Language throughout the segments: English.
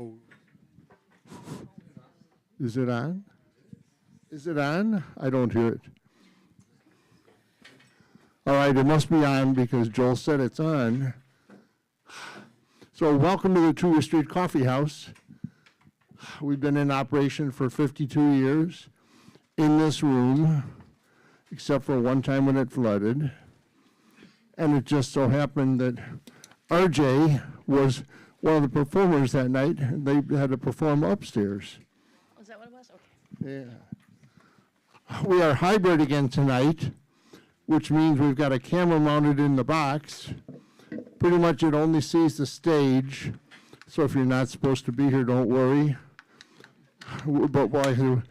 Oh. Is it on? Is it on? I don't hear it. All right, it must be on because Joel said it's on. So welcome to the Truer Street Coffee House. We've been in operation for 52 years in this room, except for one time when it flooded. And it just so happened that RJ was one of the performers that night. They had to perform upstairs. Was that what it was? Okay. Yeah. We are hybrid again tonight, which means we've got a camera mounted in the box. Pretty much it only sees the stage, so if you're not supposed to be here, don't worry. But while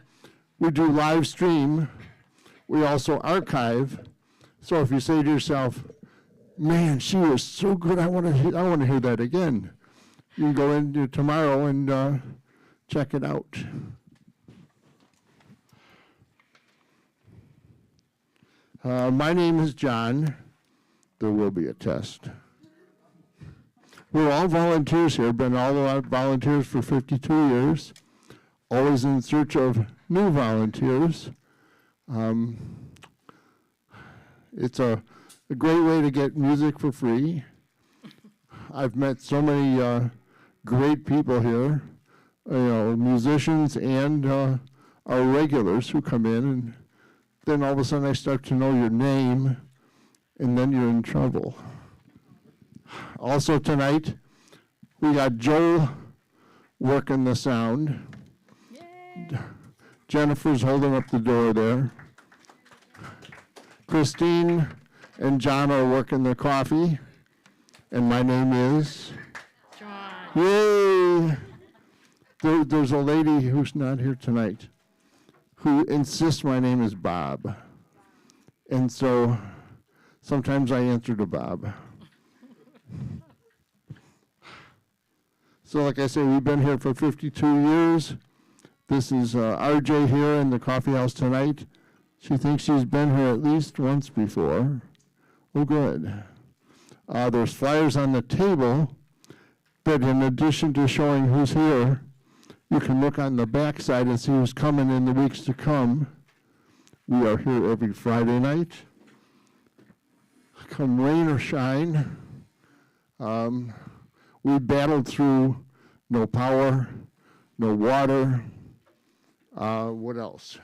we do live stream, we also archive. So if you say to yourself, man, she was so good, I want to hear that again, you can go in tomorrow and check it out. My name is John. There will be a test. We're all volunteers here, been all volunteers for 52 years, always in search of new volunteers. It's a great way to get music for free. I've met so many great people here, musicians and our regulars who come in, and then all of a sudden I start to know your name, and then you're in trouble. Also tonight, we got Joel working the sound. Yay. Jennifer's holding up the door there. Christine and John are working the coffee. And my name is? John. Yay! There's a lady who's not here tonight who insists my name is Bob. And so sometimes I answer to Bob. So like I say, we've been here for 52 years. This is RJ here in the coffee house tonight. She thinks she's been here at least once before. Oh, good. There's flyers on the table, but in addition to showing who's here, you can look on the back side and see who's coming in the weeks to come. We are here every Friday night. Come rain or shine. We battled through no power, no water. What else?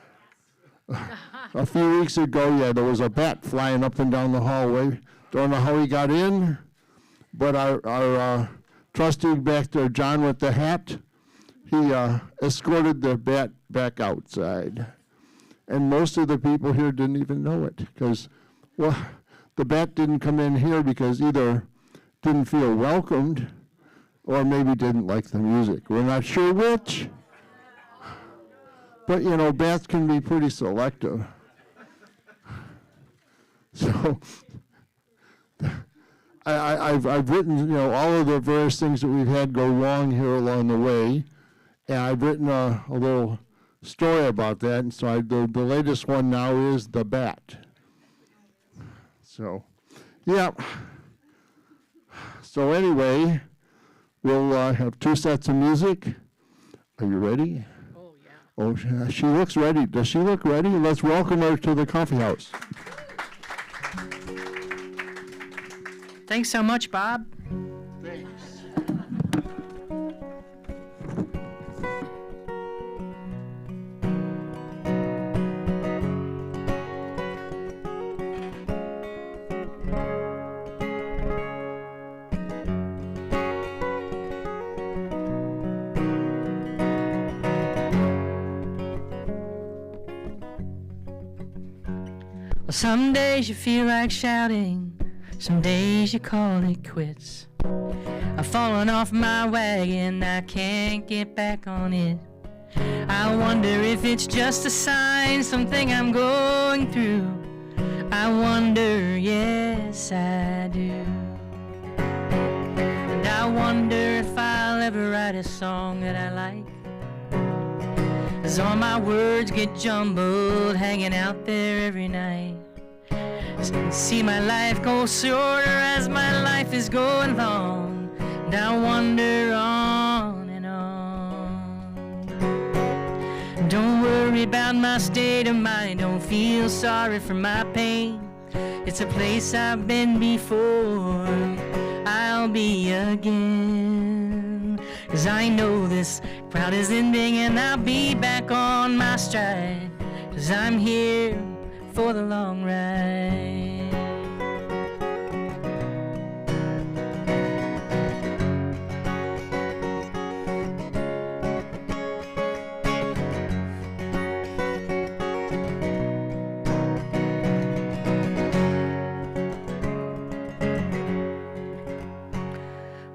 A few weeks ago, there was a bat flying up and down the hallway. Don't know how he got in, but our trustee back there, John with the hat, he escorted the bat back outside. And most of the people here didn't even know it because, the bat didn't come in here because either didn't feel welcomed or maybe didn't like the music. We're not sure which. But, bats can be pretty selective. So I've written, all of the various things that we've had go wrong here along the way. And I've written a little story about that. And so the latest one now is The Bat. So, yeah. So anyway, we'll have two sets of music. Are you ready? Oh, yeah. Oh, she looks ready. Does she look ready? Let's welcome her to the coffee house. Thanks so much, Bob. Thanks. Well, some days you feel like shouting, some days you call it quits. I've fallen off my wagon, I can't get back on it. I wonder if it's just a sign, something I'm going through. I wonder, yes I do. And I wonder if I'll ever write a song that I like. As all my words get jumbled, hanging out there every night. See my life go shorter as my life is going long, and I wander on and on. worry about my state of mind, don't feel sorry for my pain. It's a place I've been before, I'll be again. 'Cause I know this crowd is ending and I'll be back on my stride. 'Cause I'm here for the long ride.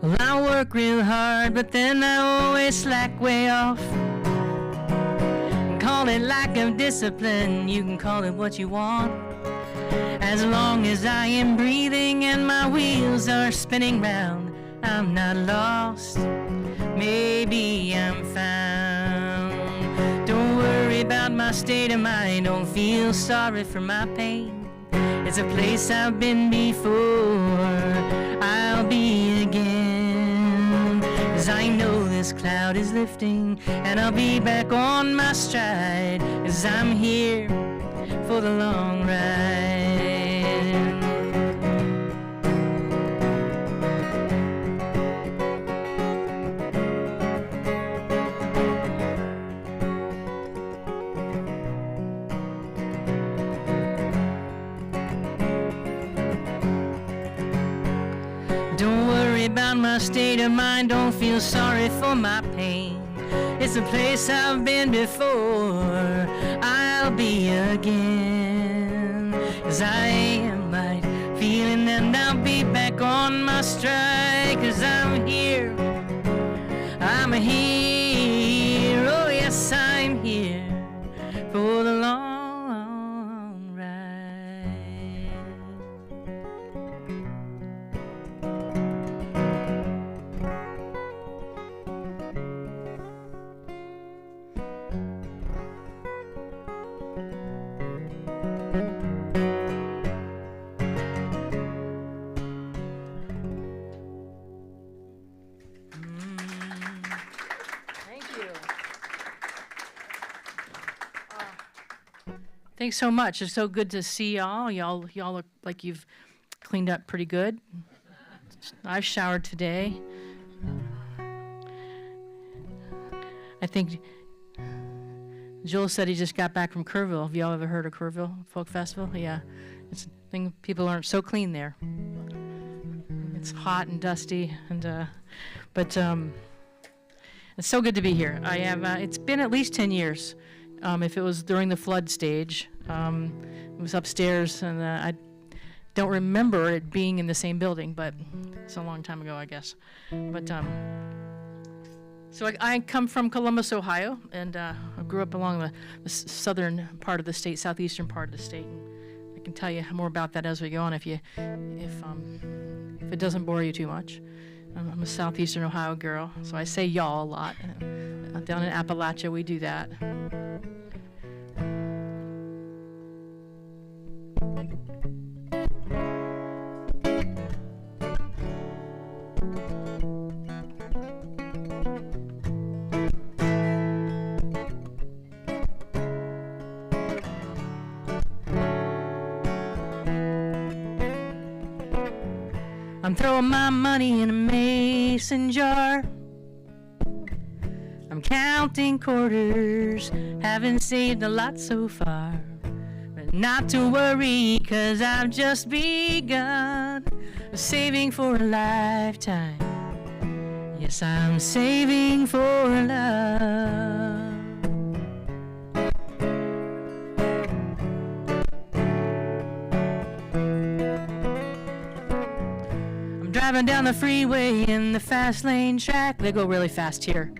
Well, I work real hard, but then I always slack way off. Call it lack of discipline, you can call it what you want. As long as I am breathing and my wheels are spinning round, I'm not lost, maybe I'm found. Don't worry about my state of mind, don't feel sorry for my pain. It's a place I've been before, I'll be again. 'Cause I know this cloud is lifting and I'll be back on my stride. 'Cause I'm here for the long ride. Don't worry about my state of mind, don't feel sorry for my pain. It's a place I've been before, I'll be again. 'Cause I am right feeling and I'll be back on my stride. 'Cause I'm here, oh yes I'm here for the long ride. Thank you. Thanks so much. It's so good to see y'all. Y'all look like you've cleaned up pretty good. I've showered today. I think Joel said he just got back from Kerrville. Have y'all ever heard of Kerrville Folk Festival? Yeah. It's a thing, people aren't so clean there. It's hot and dusty, and but it's so good to be here. I have. It's been at least 10 years. If it was during the flood stage, it was upstairs, and I don't remember it being in the same building, but it's a long time ago, I guess. But so I come from Columbus, Ohio, and I grew up along the southern part of the state, southeastern part of the state. And I can tell you more about that as we go on if it doesn't bore you too much. I'm a southeastern Ohio girl, so I say y'all a lot. Down in Appalachia, we do that. I'm throwing my money in a mason jar. I'm counting quarters, haven't saved a lot so far. But not to worry, 'cause I've just begun saving for a lifetime. Yes, I'm saving for love. Driving down the freeway in the fast lane track. They go really fast here.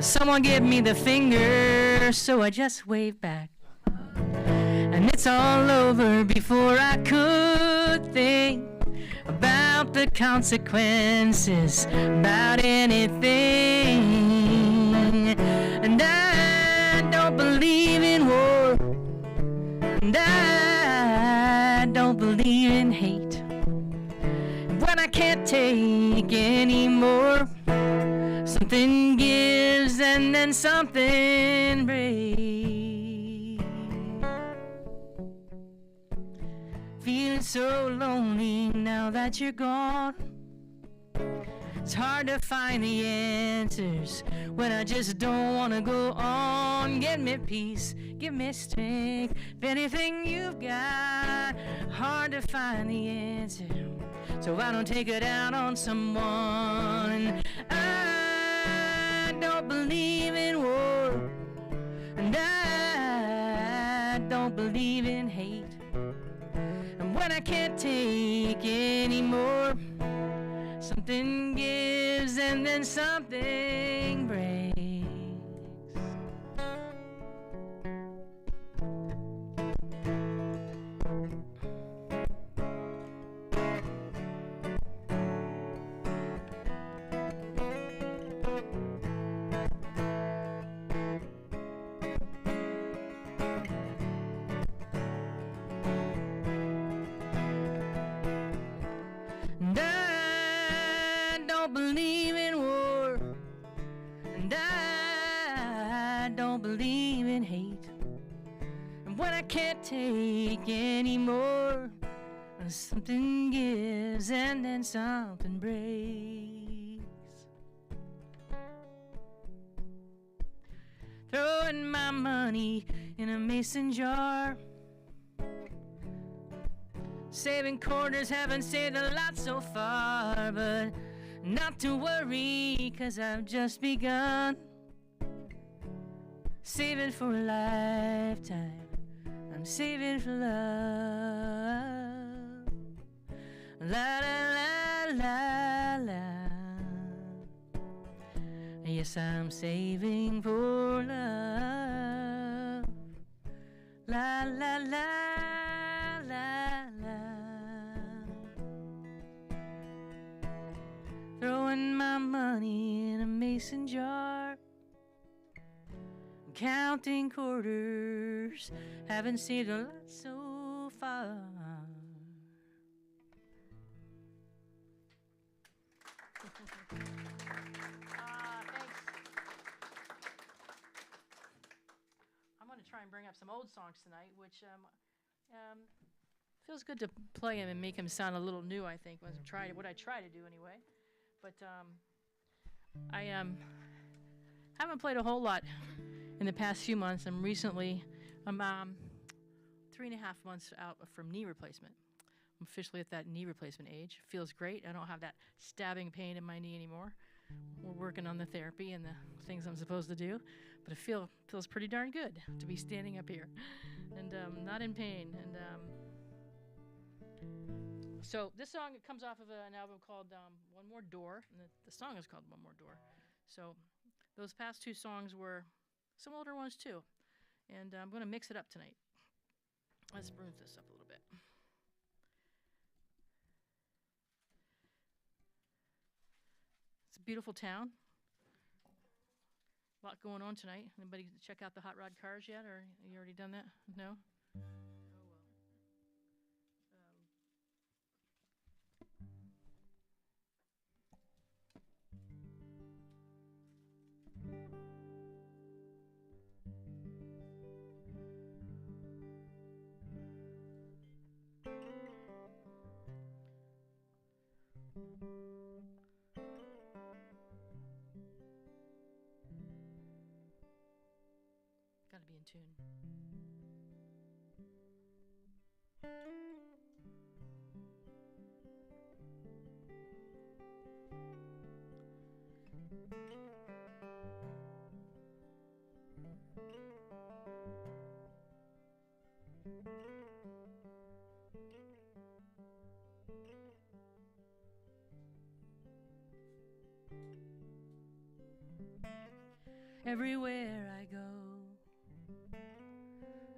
Someone gave me the finger, so I just waved back. And it's all over before I could think about the consequences, about anything. And I don't believe in war, and I don't believe in hate. When I can't take anymore, something gives and then something breaks. feeling so lonely now that you're gone. It's hard to find the answers when I just don't want to go on. Give me peace, give me strength, if anything you've got. Hard to find the answer, so I don't take it out on someone. I don't believe in war, and I don't believe in hate. And when I can't take anymore, something gives and then something breaks. And I don't believe in war, and I don't believe in hate. And when I can't take anymore, something gives and then something breaks. Throwing my money in a mason jar, saving quarters, haven't saved a lot so far, but not to worry, 'cause I've just begun. Saving for a lifetime, I'm saving for love. La la la la la. Yes, I'm saving for love. La la la la la. Throwing my money in a mason jar, counting quarters, haven't saved a lot so far. Thanks. I'm going to try and bring up some old songs tonight, which feels good to play them and make them sound a little new, I think, what I try to do anyway. But I haven't played a whole lot in the past few months. I'm 3.5 months out from knee replacement. I'm officially at that knee replacement age. Feels great. I don't have that stabbing pain in my knee anymore. We're working on the therapy and the things I'm supposed to do, but it feels pretty darn good to be standing up here and not in pain. And so this song, it comes off of an album called One More Door, and the song is called One More Door. So those past two songs were some older ones too, and I'm going to mix it up tonight. Let's spruce this up a little bit. It's a beautiful town. A lot going on tonight. Anybody check out the hot rod cars yet, or you already done that? No? Gotta be in tune. Everywhere I go,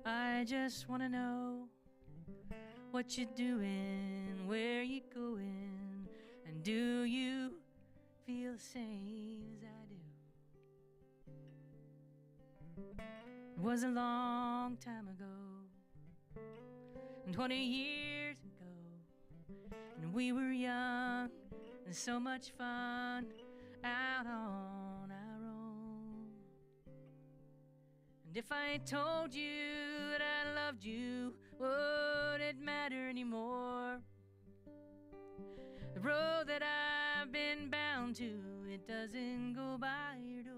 I just wanna know what you're doing, where you going, and do you feel the same as I do? It was a long time ago, and 20 years ago, and we were young and so much fun out on our own. And if I told you that I loved you, would it matter anymore? bound to, it doesn't go by your door.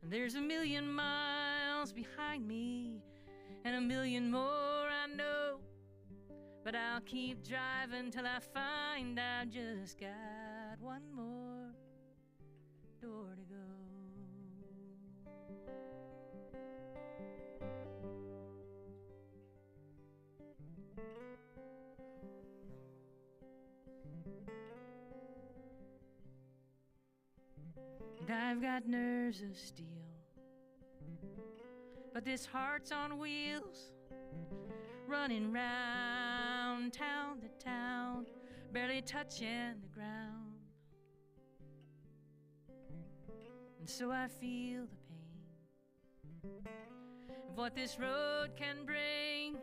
And there's a million miles behind me, and a million more I know. But I'll keep driving till I find I've just got one more door to go. And I've got nerves of steel, but this heart's on wheels, running round town to town, barely touching the ground. And so I feel the pain of what this road can bring.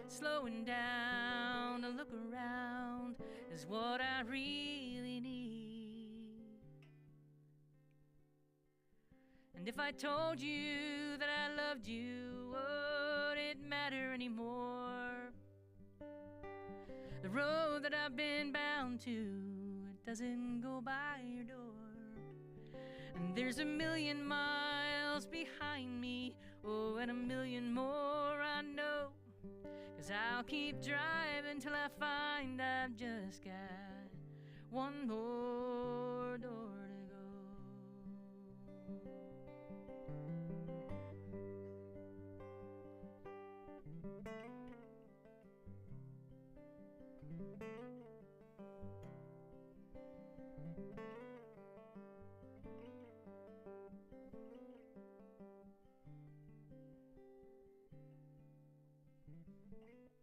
Slowing down to look around is what I really need. And if I told you that I loved you, would it matter anymore? The road that I've been bound to, it doesn't go by your door. And there's a million miles behind me, oh, and a million more I know. 'Cause I'll keep driving till I find I've just got one more door to go.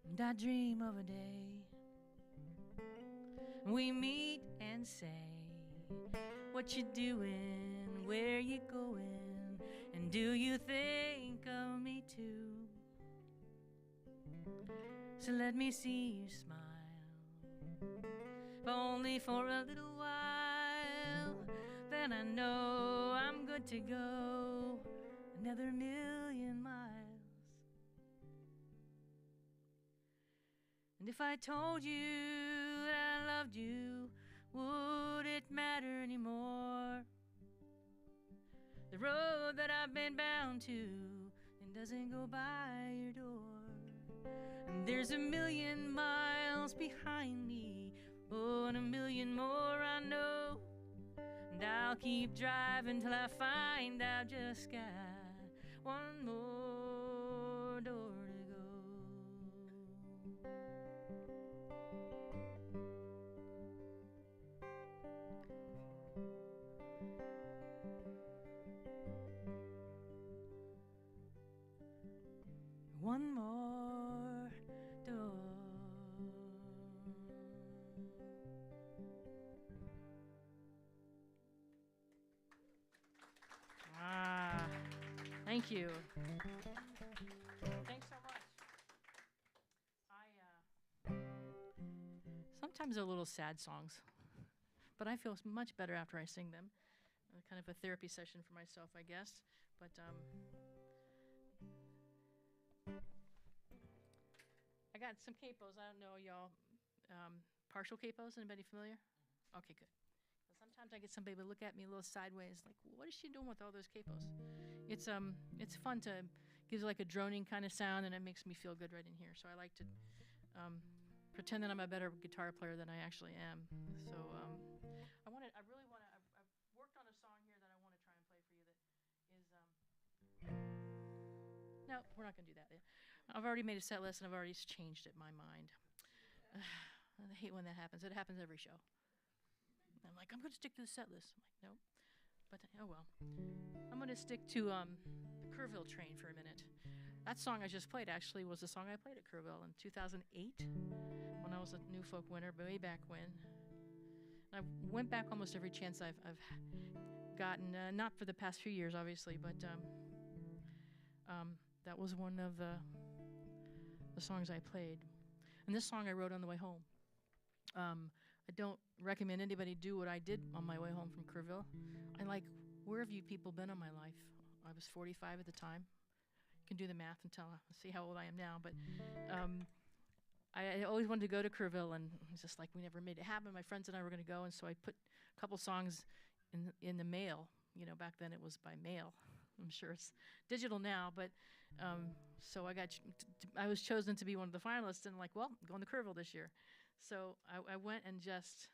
And I dream of a day we meet and say, what you doing, where you going, and do you think of me too? So let me see you smile, if only for a little while. Then I know I'm good to go another million miles. And if I told you that I loved you, would it matter anymore? The road that I've been bound to, it doesn't go by your door. And there's a million miles behind me, oh, and a million more I know. And I'll keep driving till I find I've just got one more door to go. One more door. Thank you. Thanks so much. Sometimes they're little sad songs, but I feel much better after I sing them. Kind of a therapy session for myself, I guess. But I got some capos. I don't know, y'all. Partial capos, anybody familiar? Okay, good. Sometimes I get somebody to look at me a little sideways, like, what is she doing with all those capos? It's fun to gives like a droning kind of sound, and it makes me feel good right in here. So I like to pretend that I'm a better guitar player than I actually am. So I've worked on a song here that I want to try and play for you that is no, we're not going to do that yet. I've already made a set list, and I've already changed it in my mind. I hate when that happens. It happens every show. I'm like, I'm going to stick to the set list. I'm like, nope. But, oh well. I'm going to stick to the Kerrville Train for a minute. That song I just played, actually, was the song I played at Kerrville in 2008 when I was a New Folk winner, way back when. And I went back almost every chance I've gotten, not for the past few years, obviously, but that was one of the songs I played. And this song I wrote on the way home. I don't recommend anybody do what I did on my way home from Kerrville. Where have you people been in my life? I was 45 at the time. You can do the math and see how old I am now. But I always wanted to go to Kerrville, and it was just like we never made it happen. My friends and I were going to go, and so I put a couple songs in the mail. You know, back then it was by mail. I'm sure it's digital now, but so I was chosen to be one of the finalists, and like, well, I'm going to Kerrville this year. So I went and just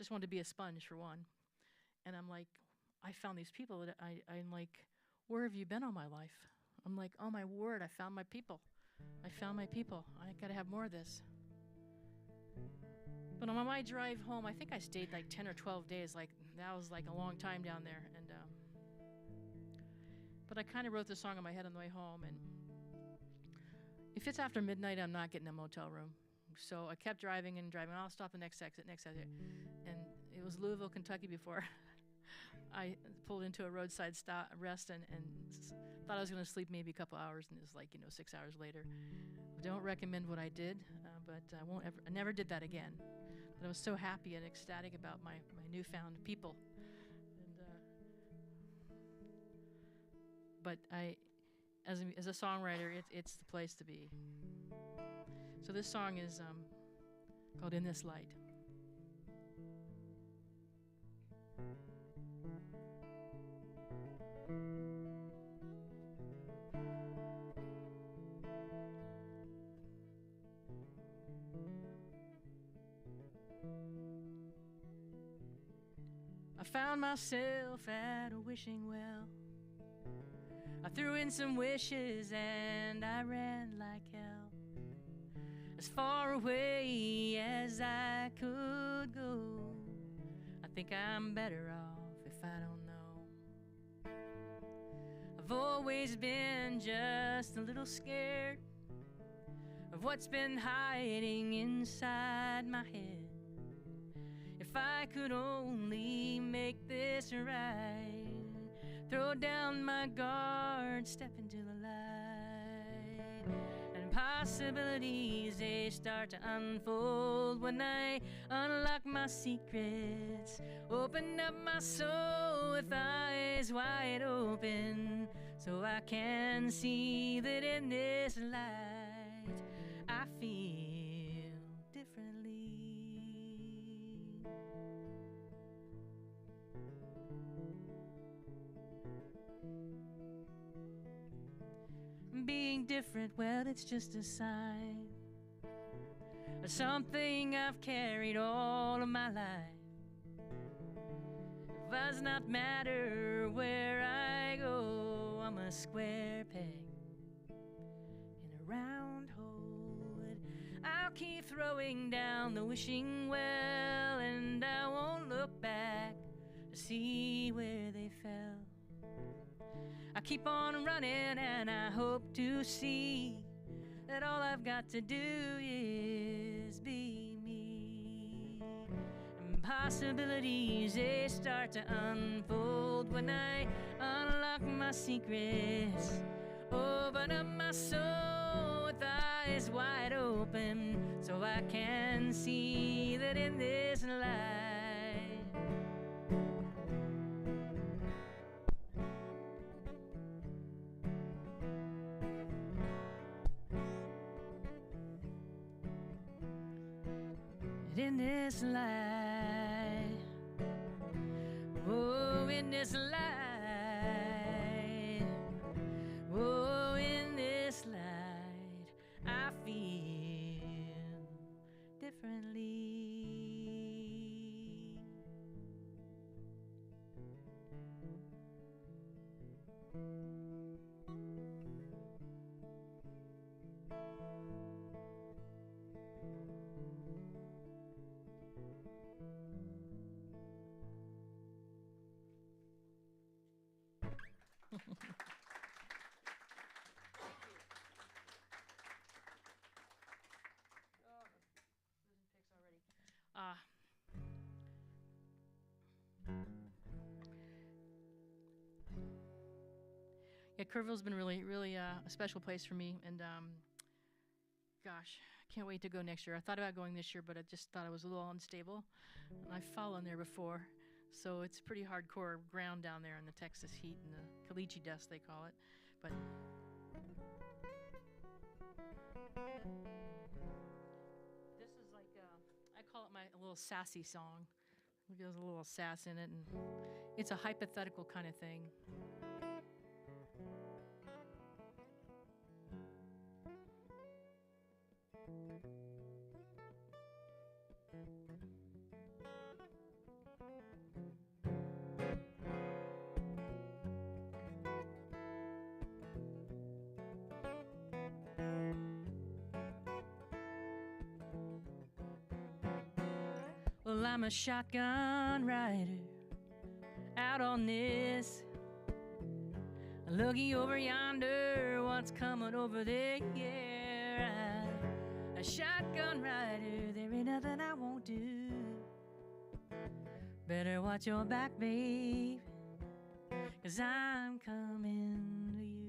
wanted to be a sponge for one. And I'm like, I found these people that I'm like, where have you been all my life? I'm like, oh my word, I found my people. I found my people. I got to have more of this. But on my drive home, I think I stayed like 10 or 12 days. Like, that was like a long time down there. And but I kind of wrote the song in my head on the way home. And if it's after midnight, I'm not getting a motel room. So I kept driving and driving. I'll stop the next exit. And it was Louisville, Kentucky before I pulled into a roadside rest and thought I was going to sleep maybe a couple hours, and it was like, 6 hours later. I don't recommend what I did, but I never did that again. But I was so happy and ecstatic about my newfound people. And but as a songwriter, it's the place to be. So this song is called In This Light. I found myself at a wishing well. I threw in some wishes and I ran like hell, as far away as I could go. I think I'm better off if I don't know. I've always been just a little scared of what's been hiding inside my head. If I could only make this right, throw down my guard, step into the light, and possibilities, they start to unfold when I unlock my secrets, open up my soul with eyes wide open, so I can see that in this light I feel differently. Being different, well, it's just a sign of something I've carried all of my life. It does not matter where I go, I'm a square peg in a round hole. I'll keep throwing down the wishing well, and I won't look back to see where they fell. I keep on running and I hope to see that all I've got to do is be me. And possibilities, they start to unfold when I unlock my secrets, open up my soul with eyes wide open, so I can see that in this life in this light, oh, in this light, oh, in this light, I feel differently. Yeah, Kerrville's been really a special place for me, and gosh, I can't wait to go next year. I thought about going this year, but I just thought I was a little unstable, and I've fallen there before, so it's pretty hardcore ground down there in the Texas heat and the caliche dust, they call it, but real sassy song. There's a little sass in it, and it's a hypothetical kind of thing. Well, I'm a shotgun rider out on this. Looking over yonder, what's coming over there? Yeah, a shotgun rider, there ain't nothing I won't do. Better watch your back, babe, 'cause I'm coming to you.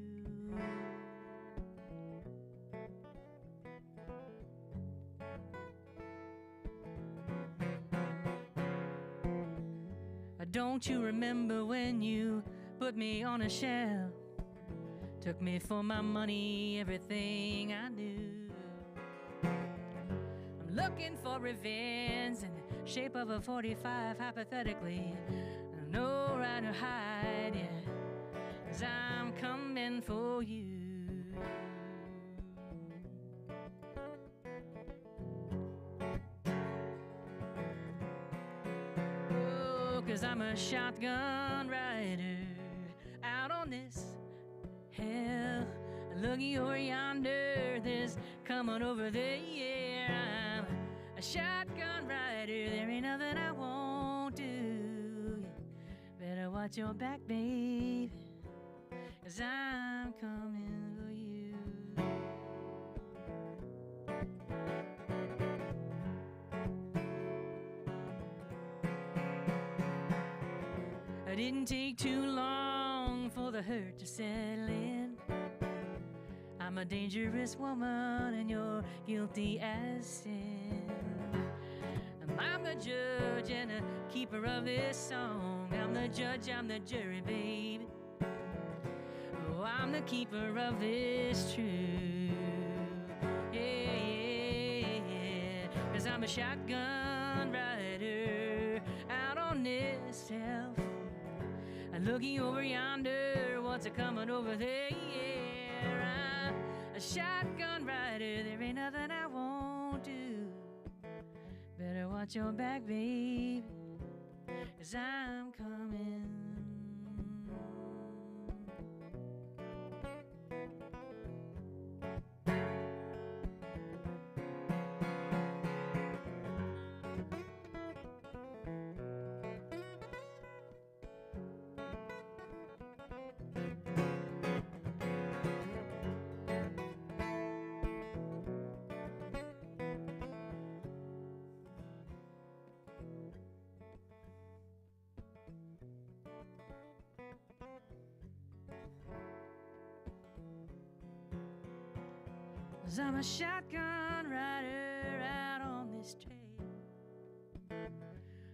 Don't you remember when you put me on a shelf? Took me for my money, everything I knew. I'm looking for revenge in the shape of a 45, hypothetically. No right to hide, yeah, 'cause I'm coming for you. 'Cause I'm a shotgun rider out on this hell. Looking over yonder, there's coming over there. Yeah, I'm a shotgun rider, there ain't nothing I won't do. Better watch your back, babe, 'cause I'm coming for you. It didn't take too long for the hurt to settle in. I'm a dangerous woman and you're guilty as sin. I'm the judge and the keeper of this song. I'm the judge, I'm the jury, baby. Oh, I'm the keeper of this truth. Yeah, yeah, yeah. 'Cause I'm a shotgun rider out on this shelf. Looking over yonder, what's a coming over there? Yeah, I'm a shotgun rider, there ain't nothing I won't do. Better watch your back, babe, 'cause I'm coming. Cause I'm a shotgun rider out on this trail.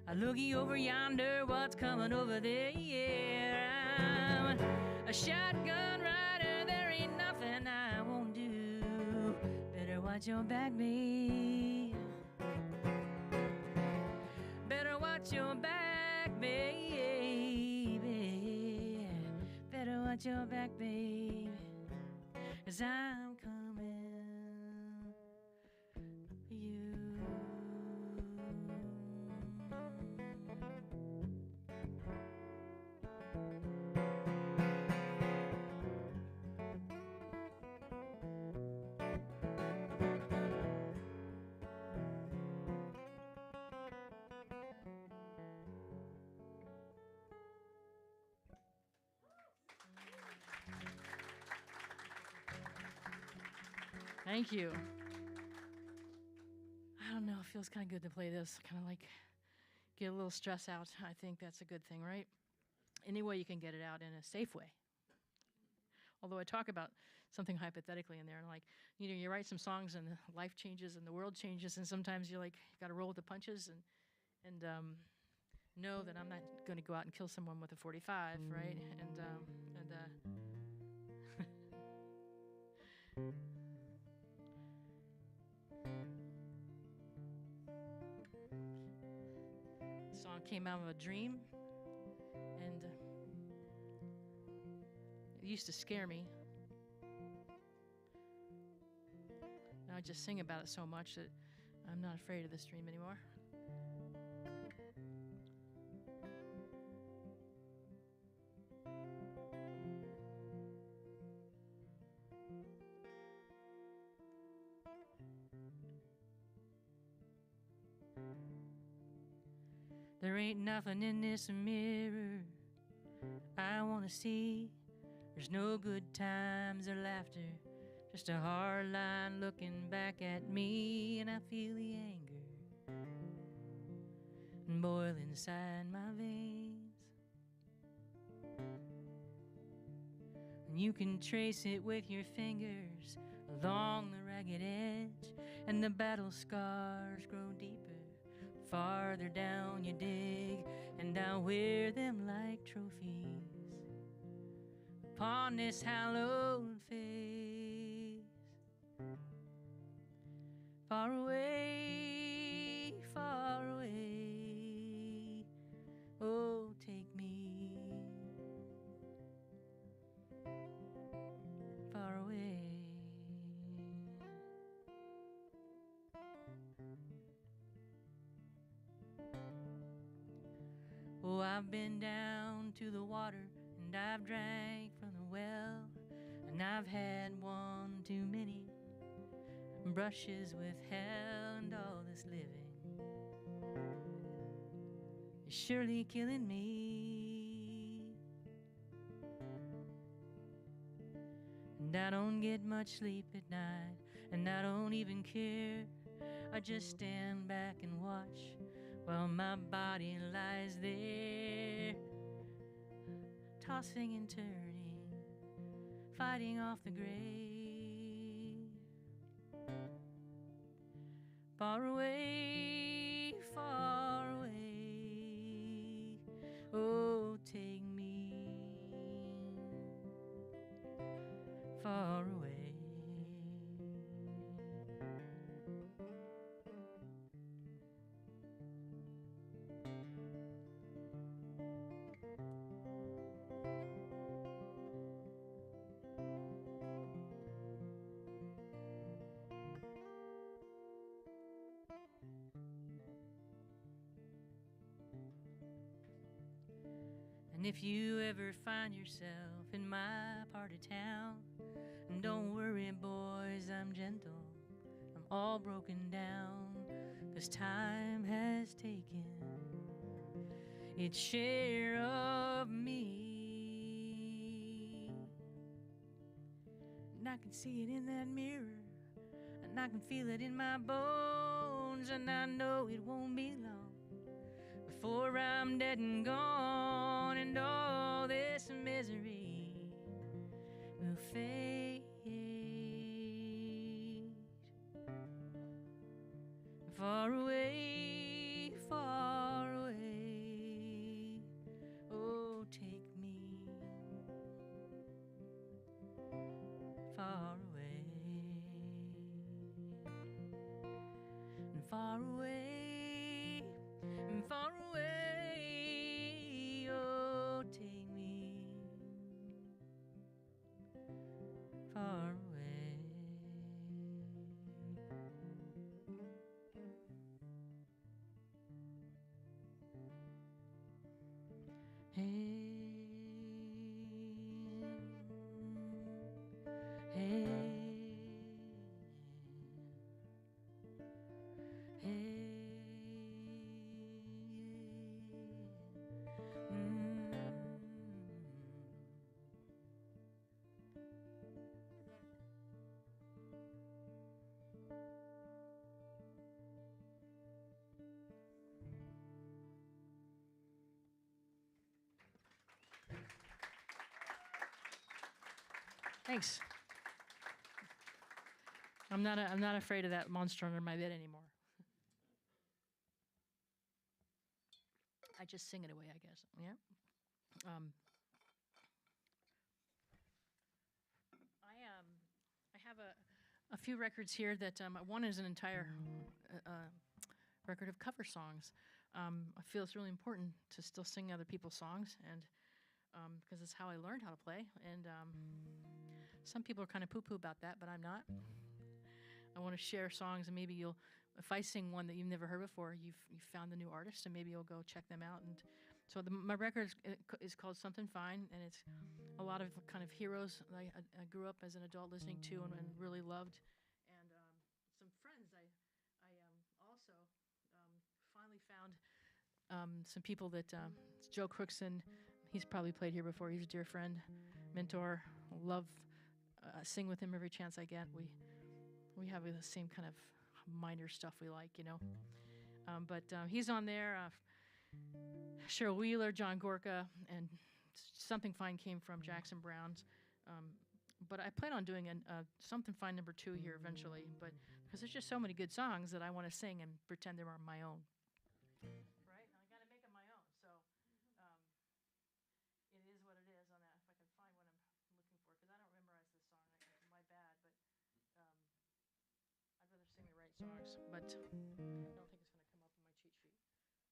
I'm looking over yonder, what's coming over there? Yeah, I'm a shotgun rider, there ain't nothing I won't do. Better watch your back, babe. Better watch your back, baby. Better watch your back, baby. 'Cause I'm coming for you. Thank you. I don't know, it feels kind of good to play this, kind of like get a little stress out. I think that's a good thing, right? Any way you can get it out in a safe way. Although I talk about something hypothetically in there, and like, you know, you write some songs and life changes and the world changes, and sometimes you're like, you got to roll with the punches and know that I'm not going to go out and kill someone with a 45, right? came out of a dream, and it used to scare me. Now I just sing about it so much that I'm not afraid of this dream anymore. There ain't nothing in this mirror I wanna see. There's no good times or laughter, just a hard line looking back at me, and I feel the anger boil inside my veins. And you can trace it with your fingers along the ragged edge, and the battle scars grow deeper. Farther down you dig, and I'll wear them like trophies upon this hallowed face. Far away, oh, take me far away. Oh, I've been down to the water, and I've drank from the well, and I've had one too many brushes with hell, and all this living is surely killing me. And I don't get much sleep at night, and I don't even care. I just stand back and watch while my body lies there, tossing and turning, fighting off the grave. Far away, oh, take me far away. And if you ever find yourself in my part of town, and don't worry, boys, I'm gentle, I'm all broken down, 'cause time has taken its share of me. And I can see it in that mirror, and I can feel it in my bones, and I know it won't be long before I'm dead and gone, and all this misery will fade. Far away, oh, take me far away, and far away, and far away, oh, take me far away. Hey, hey, hey. Thanks. I'm not afraid of that monster under my bed anymore. I just sing it away, I guess. Yeah. I have a few records here that one is an entire record of cover songs. I feel it's really important to still sing other people's songs, and because it's how I learned how to play. And some people are kind of poo-poo about that, but I'm not. I want to share songs, and maybe if I sing one that you've never heard before, you've found the new artist, and maybe you'll go check them out. And so my record is called Something Fine, and it's a lot of kind of heroes I grew up as an adult listening to and really loved, and some friends I also finally found some people that Joe Crookson, he's probably played here before. He's a dear friend, mentor. Love sing with him every chance I get. We have the same kind of minor stuff we like, you know. But he's on there. Cheryl Wheeler, John Gorka, and Something Fine came from Jackson Browne's. But I plan on doing Something Fine #2 here eventually. But because there's just so many good songs that I want to sing and pretend they're my own. Right? And I got to make them my own. So it is what it is on that. If I can find what I'm looking for, because I don't memorize this song. My bad, but. I'd rather sing the right songs, but I don't think it's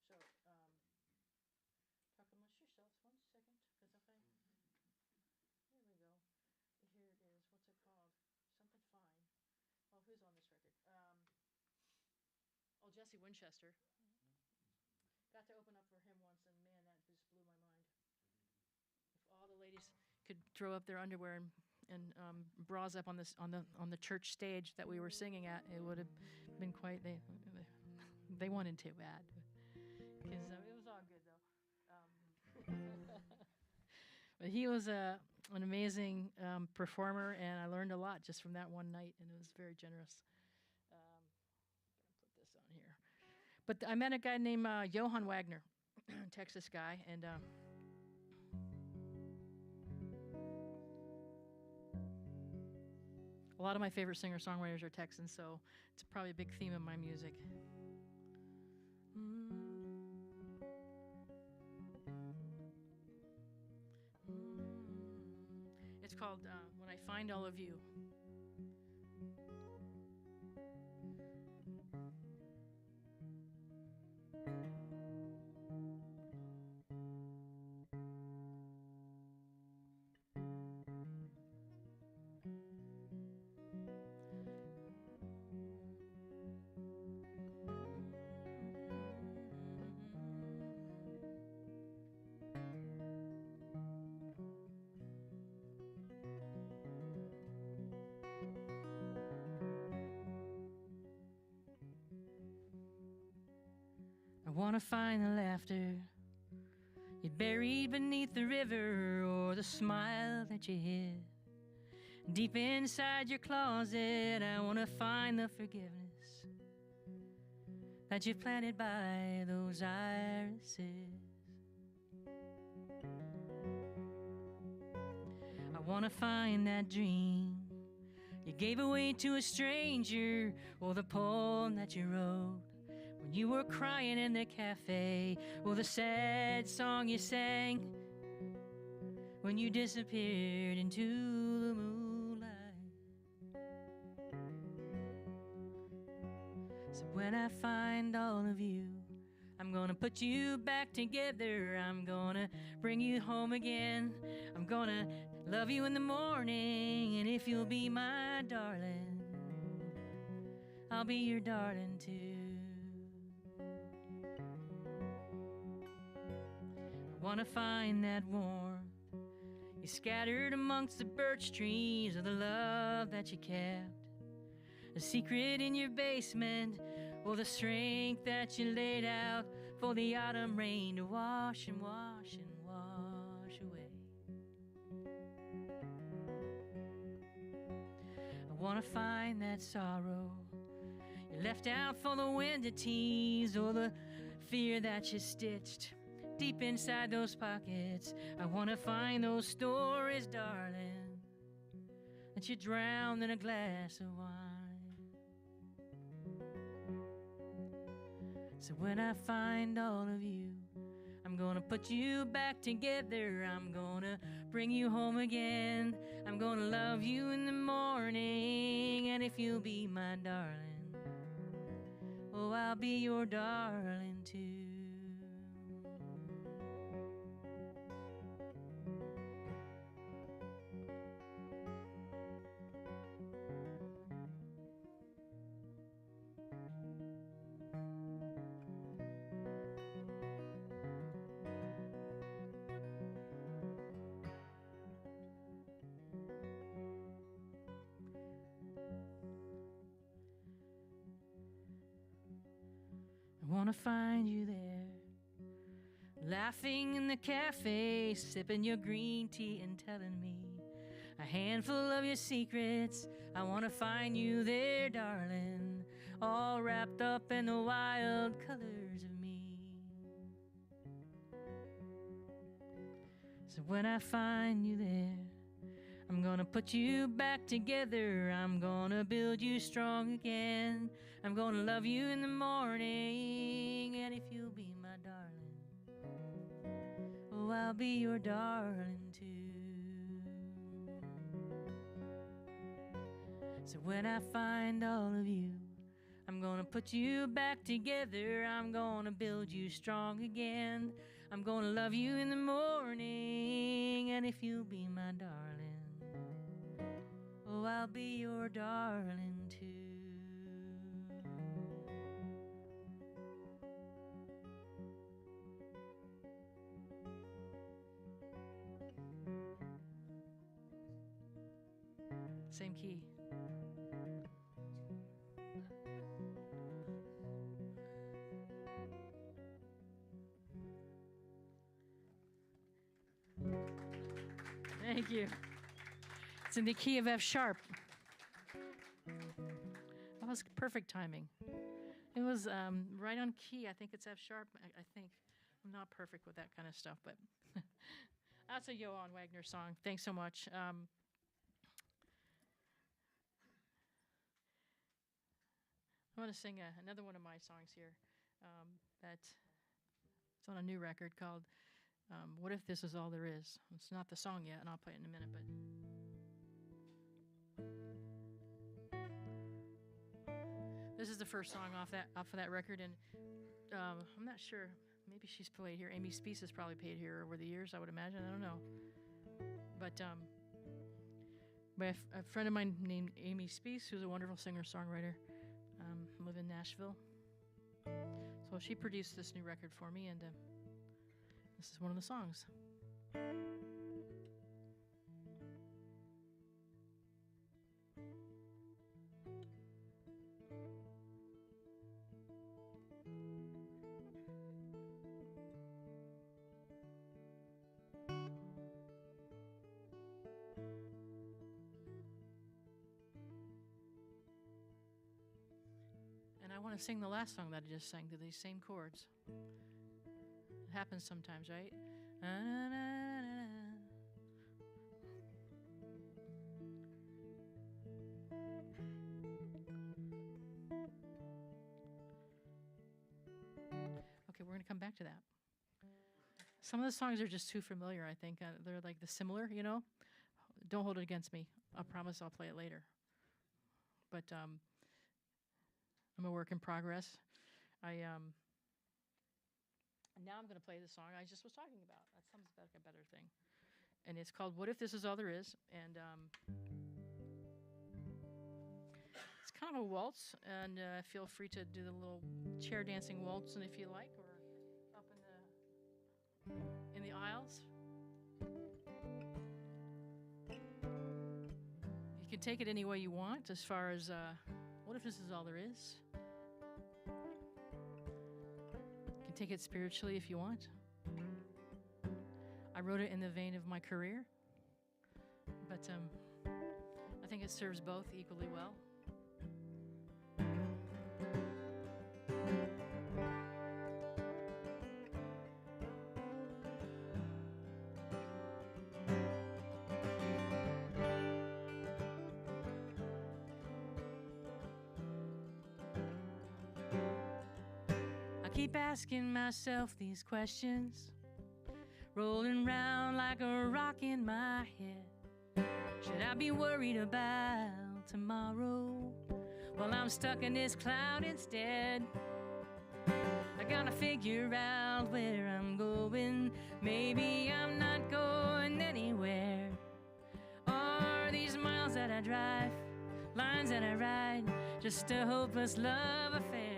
going to come up on my cheat sheet. So, talk amongst yourselves 1 second, because if here we go. Here it is. What's it called? Something Fine. Well, who's on this record? Jesse Winchester. Got to open up for him once, and man, that just blew my mind. If all the ladies could throw up their underwear and bras up on the church stage that we were singing at, it would have been quite. They wanted to bad, because it was all good though. But he was an amazing performer, and I learned a lot just from that one night, and it was very generous. I'm gonna put this on here. But I met a guy named Johann Wagner, Texas guy, and. A lot of my favorite singer-songwriters are Texans, so it's probably a big theme of my music. It's called When I Find All of You. I want to find the laughter you buried beneath the river, or the smile that you hid deep inside your closet. I want to find the forgiveness that you've planted by those irises. I want to find that dream you gave away to a stranger, or the poem that you wrote when you were crying in the cafe, or the sad song you sang when you disappeared into the moonlight. So when I find all of you, I'm gonna put you back together. I'm gonna bring you home again. I'm gonna love you in the morning, and if you'll be my darling, I'll be your darling too. I wanna find that warmth you scattered amongst the birch trees, or the love that you kept a secret in your basement, or the strength that you laid out for the autumn rain to wash and wash and wash away. I wanna find that sorrow you left out for the wind to tease, or the fear that you stitched deep inside those pockets. I wanna find those stories, darling, that you drowned in a glass of wine. So when I find all of you, I'm gonna put you back together. I'm gonna bring you home again. I'm gonna love you in the morning, and if you'll be my darling, oh, I'll be your darling too. wanna find you there, laughing in the cafe, sipping your green tea and telling me a handful of your secrets. I wanna find you there, darling, all wrapped up in the wild colors of me. So when I find you there, I'm gonna put you back together. I'm gonna build you strong again. I'm gonna love you in the morning, and if you'll be my darling, oh, I'll be your darling too. So when I find all of you, I'm gonna put you back together. I'm gonna build you strong again. I'm gonna love you in the morning, and if you'll be my darling, oh, I'll be your darling too. Same key. Thank you. It's in the key of F sharp. That was perfect timing. It was right on key. I think it's F sharp. I think. I'm not perfect with that kind of stuff, but that's a Johann Wagner song. Thanks so much. I want to sing another one of my songs here. It's on a new record called What If This Is All There Is? It's not the song yet, and I'll play it in a minute, but this is the first song off of that record, and I'm not sure. Maybe she's played here. Amy Speece has probably played here over the years, I would imagine. I don't know. But by a friend of mine named Amy Speece, who's a wonderful singer-songwriter, live in Nashville. So she produced this new record for me, and this is one of the songs. And I want to sing the last song that I just sang to these same chords. It happens sometimes, right? Okay, we're going to come back to that. Some of the songs are just too familiar, I think. They're like the similar, you know? Don't hold it against me. I promise I'll play it later. But I'm a work in progress. Now I'm going to play the song I just was talking about. That sounds like a better thing. And it's called What If This Is All There Is? And it's kind of a waltz, and feel free to do the little chair dancing waltz, and if you like, or up in the aisles. You can take it any way you want, as far as what if this is all there is? You can take it spiritually if you want. I wrote it in the vein of my career, but I think it serves both equally well. Keep asking myself these questions, rolling round like a rock in my head. Should I be worried about tomorrow? Well, I'm stuck in this cloud instead. I gotta figure out where I'm going. Maybe I'm not going anywhere. Are these miles that I drive, lines that I ride, just a hopeless love affair?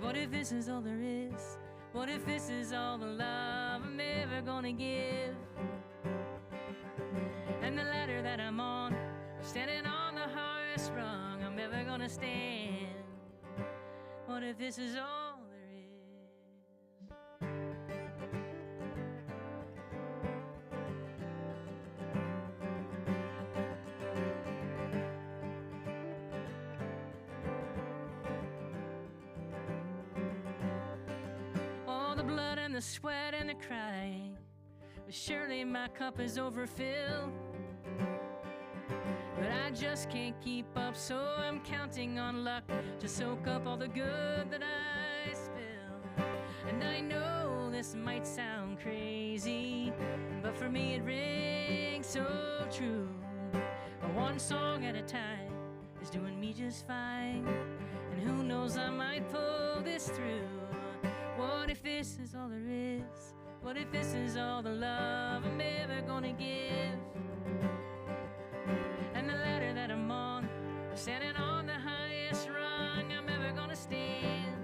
What if this is all there is? What if this is all the love I'm ever gonna give? And the ladder that I'm on, I'm standing on the highest rung I'm ever gonna stand. What What if this is all there is? All the blood and the sweat and the crying, but surely my cup is overfilled. But I just can't keep up, so I'm counting on luck to soak up all the good that I spill. And I know this might sound crazy, but for me it rings so true. One song at a time is doing me just fine, and who knows, I might pull this through. What if this is all there is? What if this is all the love I'm ever gonna give? And the ladder that I'm on, standing on the highest rung I'm ever gonna stand.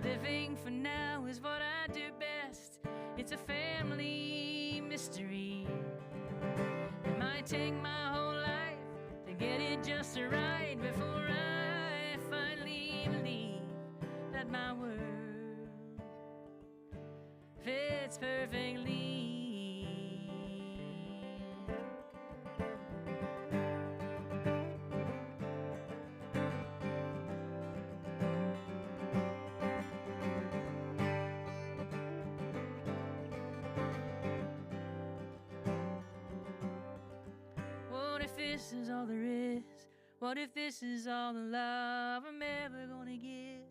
Living for now is what I do best. It's a family mystery. It might take my whole life to get it just right before I finally believe that my world fits perfectly. What if this is all there is? What if this is all the love I'm ever gonna give?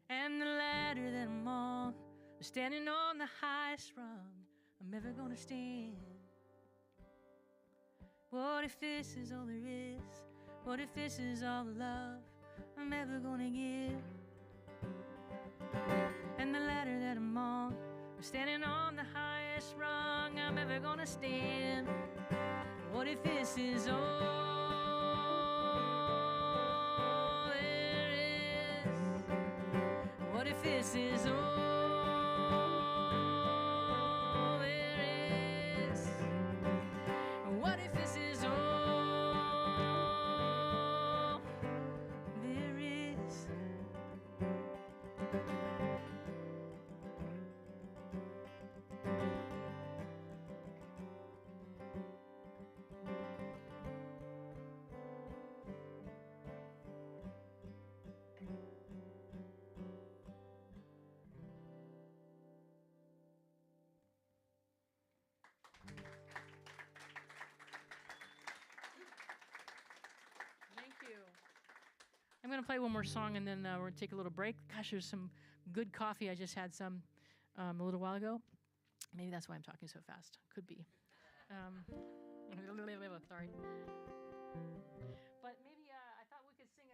And the ladder that I'm on, standing on the highest rung I'm ever gonna stand. What if this is all there is? What if this is all the love I'm ever gonna give? And the ladder that I'm on, standing on the highest rung I'm ever gonna stand. What if this is all there is? What if this is all there is? What if this is all there is? Thank you. I'm going to play one more song and then we're going to take a little break. Gosh, there's some good coffee. I just had some a little while ago. Maybe that's why I'm talking so fast. Could be. Sorry. But maybe I thought we could sing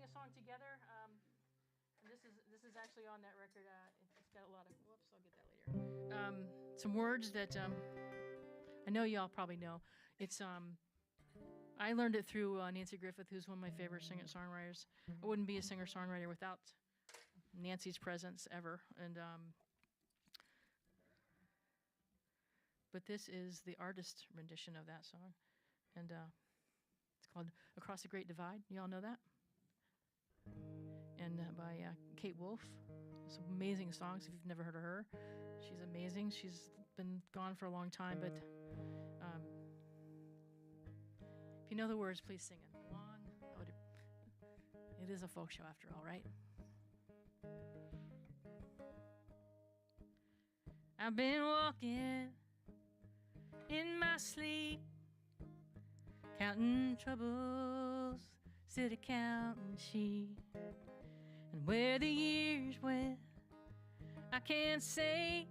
a song together. And this is actually on that record. It's got a lot of. Whoops, I'll get that later. Some words that I know y'all probably know. It's I learned it through Nancy Griffith, who's one of my favorite singer-songwriters. I wouldn't be a singer-songwriter without Nancy's presence ever. And but this is the artist rendition of that song, and it's called "Across the Great Divide." Y'all know that? And by Kate Wolf. It's an amazing song. So if you've never heard of her, she's amazing. She's been gone for a long time, but if you know the words, please sing it along. It is a folk show after all, right? I've been walking in my sleep, counting troubles, sit a counting sheep. And where the years went, I can't say.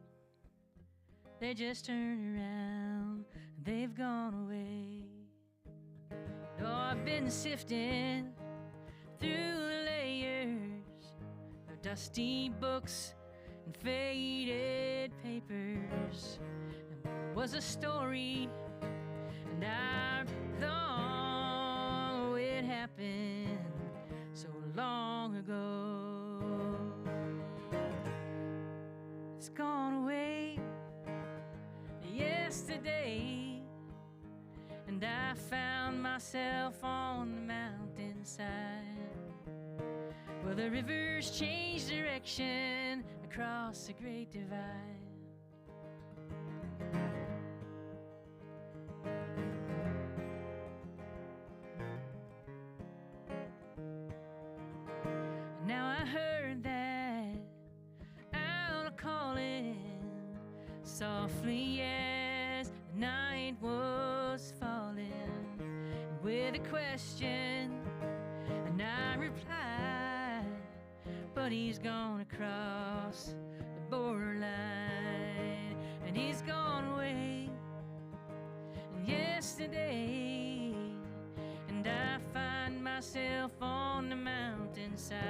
They just turned around, they've gone away. Oh, I've been sifting through the layers of dusty books and faded papers. And there was a story, and I thought, oh, it happened so long ago. It's gone away yesterday, and and I found myself on the mountainside. Well, the rivers changed direction across the great divide. Now I heard that owl calling softly as the night was falling, with a question, and I replied, but he's gone across the borderline, and he's gone away yesterday, and I find myself on the mountainside.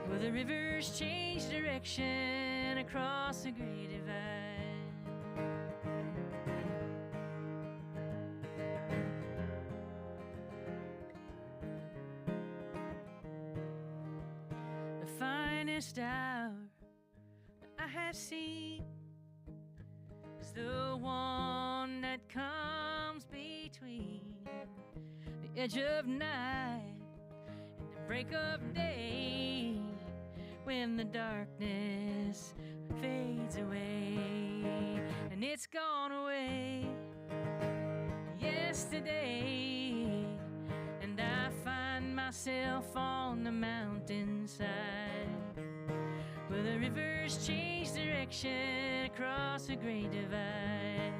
Well, the rivers change direction across the great divide. The finest hour that I have seen is the one that comes between the edge of night and the break of day, when the darkness fades away, and it's gone away yesterday, and I find myself on the mountainside, where the rivers change direction across the great divide,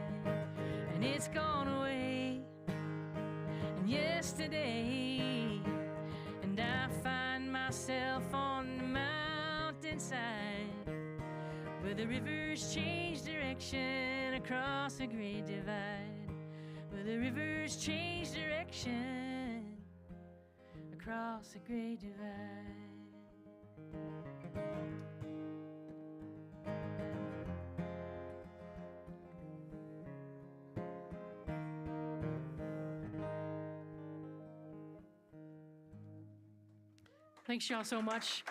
and it's gone away yesterday, and I find myself on the mountainside, where the rivers change direction across the great divide, where the rivers change direction across the great divide. Thanks, y'all, so much.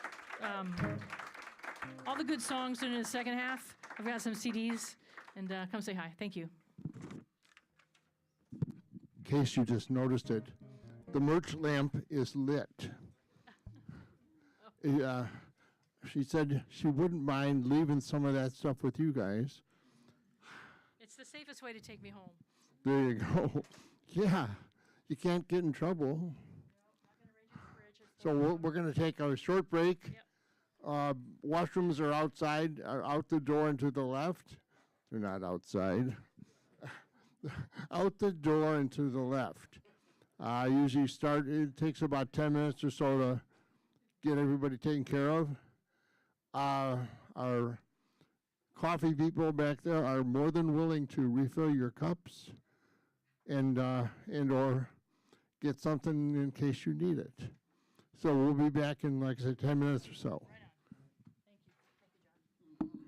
All the good songs are in the second half. I've got some CDs, and come say hi. Thank you. In case you just noticed it, the merch lamp is lit. She said she wouldn't mind leaving some of that stuff with you guys. It's the safest way to take me home. There you go. Yeah, you can't get in trouble. So we're going to take a short break. Yep. Washrooms are outside, out the door and to the left. They're not outside. Out the door and to the left. Usually it takes about 10 minutes or so to get everybody taken care of. Our coffee people back there are more than willing to refill your cups and or get something in case you need it. So we'll be back in, like I said, 10 minutes or so. Right on. Thank you. Thank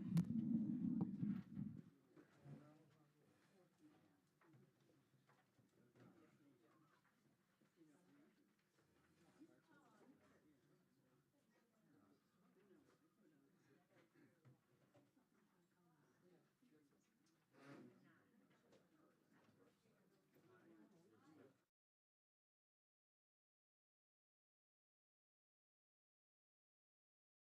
you,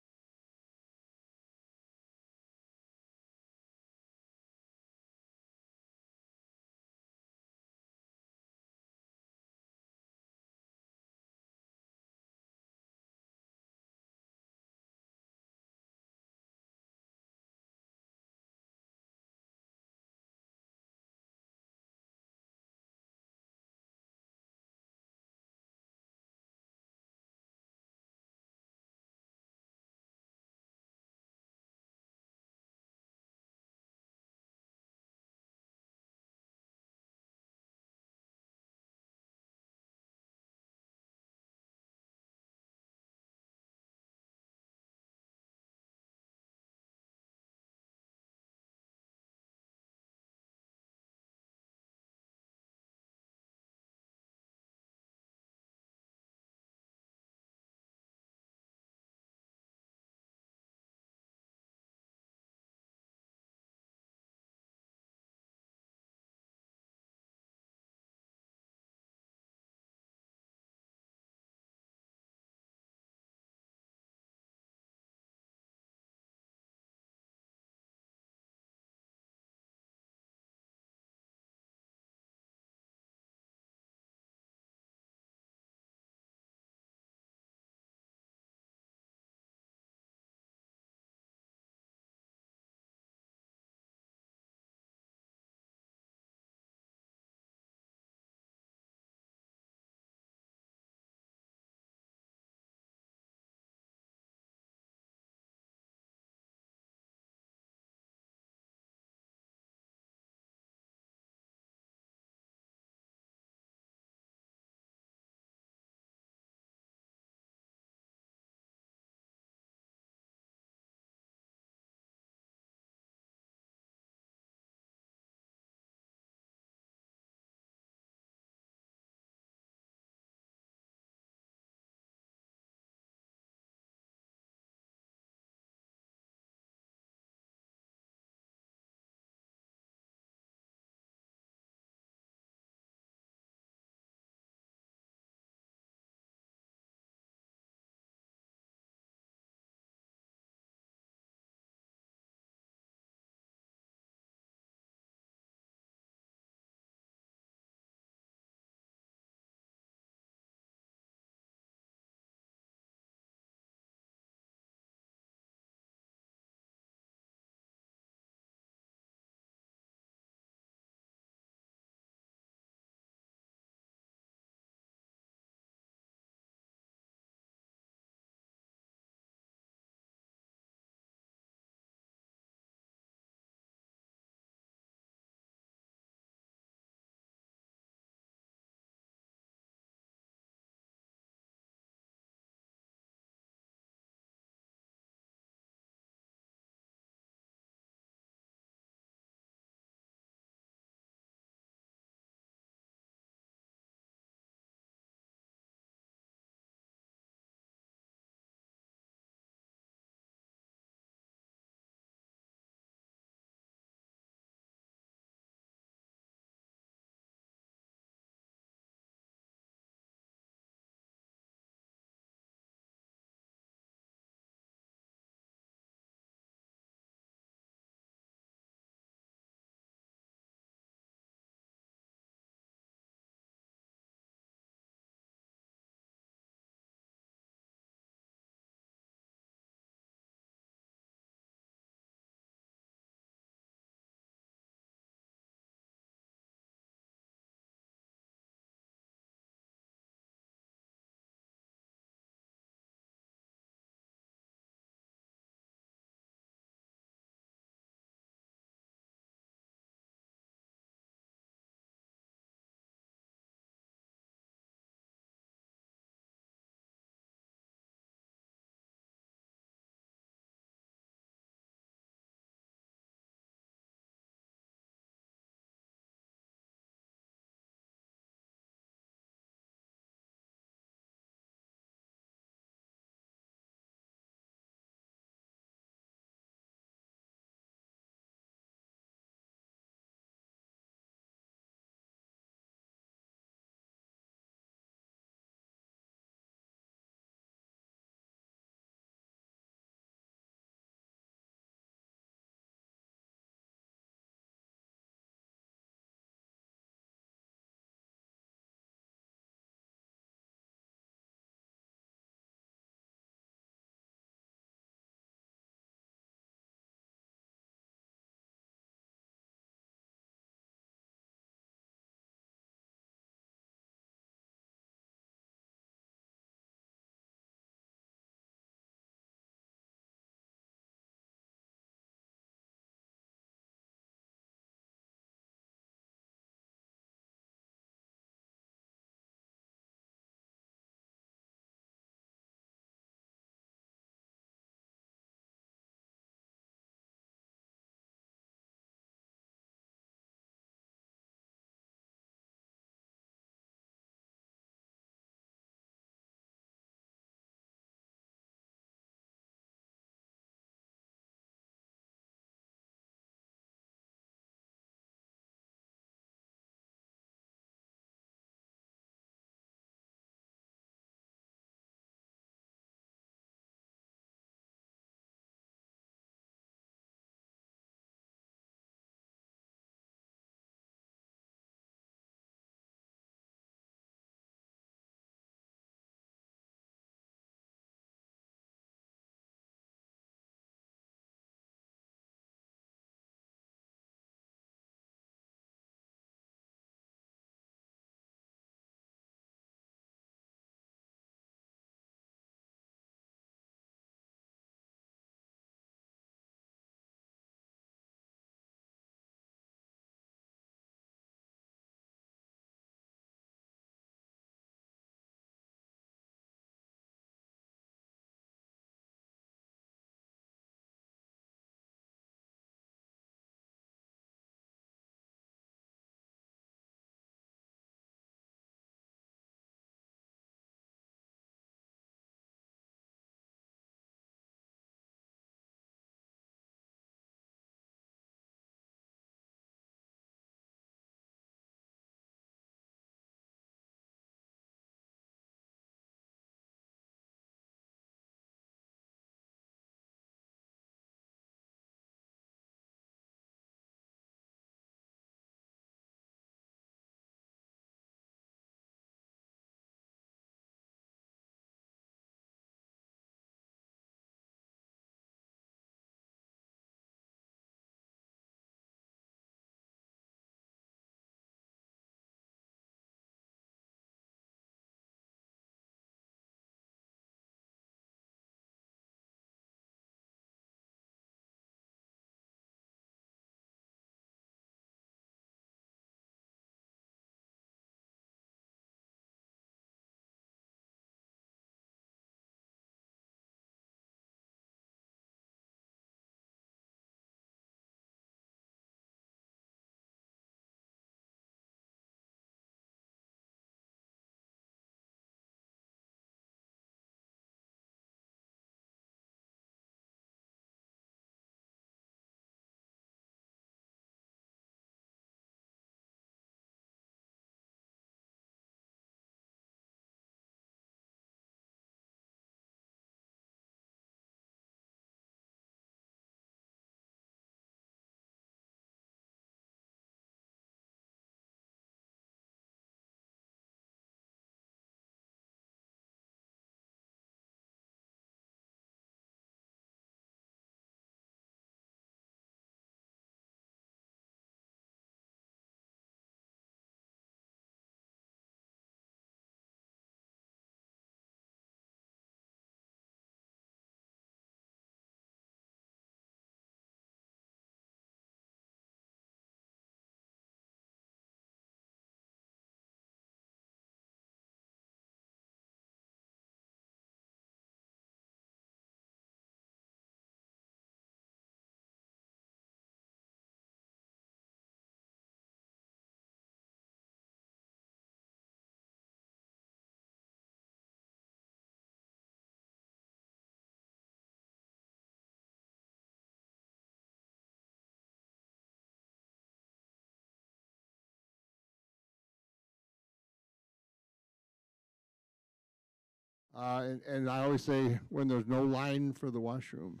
And I always say when there's no line for the washroom,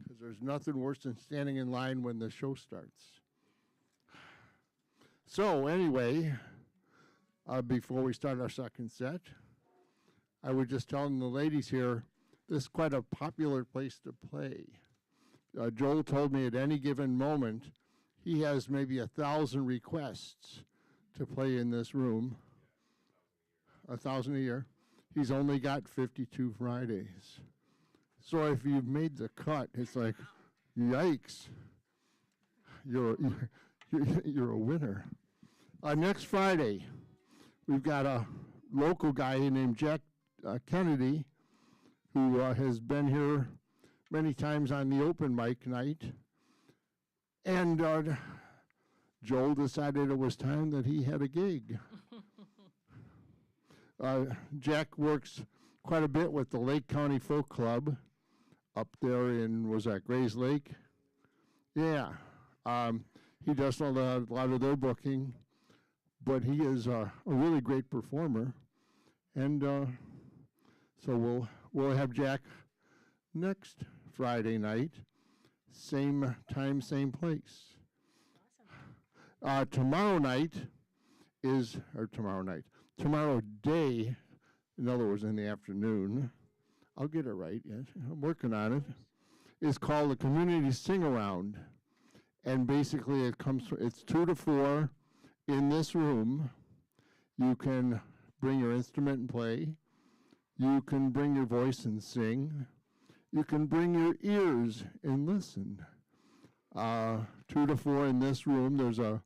because there's nothing worse than standing in line when the show starts. So anyway, before we start our second set, I was just telling the ladies here, this is quite a popular place to play. Joel told me at any given moment, he has maybe 1,000 requests to play in this room. 1,000 a year. He's only got 52 Fridays. So if you've made the cut, it's like, yikes, you're a winner. Next Friday, we've got a local guy named Jack Kennedy, who has been here many times on the open mic night. And Joel decided it was time that he had a gig. Jack works quite a bit with the Lake County Folk Club up there in, was that Grays Lake? Yeah. He does a lot of their booking, but he is a really great performer. And so we'll have Jack next Friday night, same time, same place. Awesome. Tomorrow day, in other words, in the afternoon, I'll get it right, yes, I'm working on it, is called the Community Sing-Around. And basically it's 2 to 4 in this room. You can bring your instrument and play. You can bring your voice and sing. You can bring your ears and listen. 2 to 4 in this room. There's a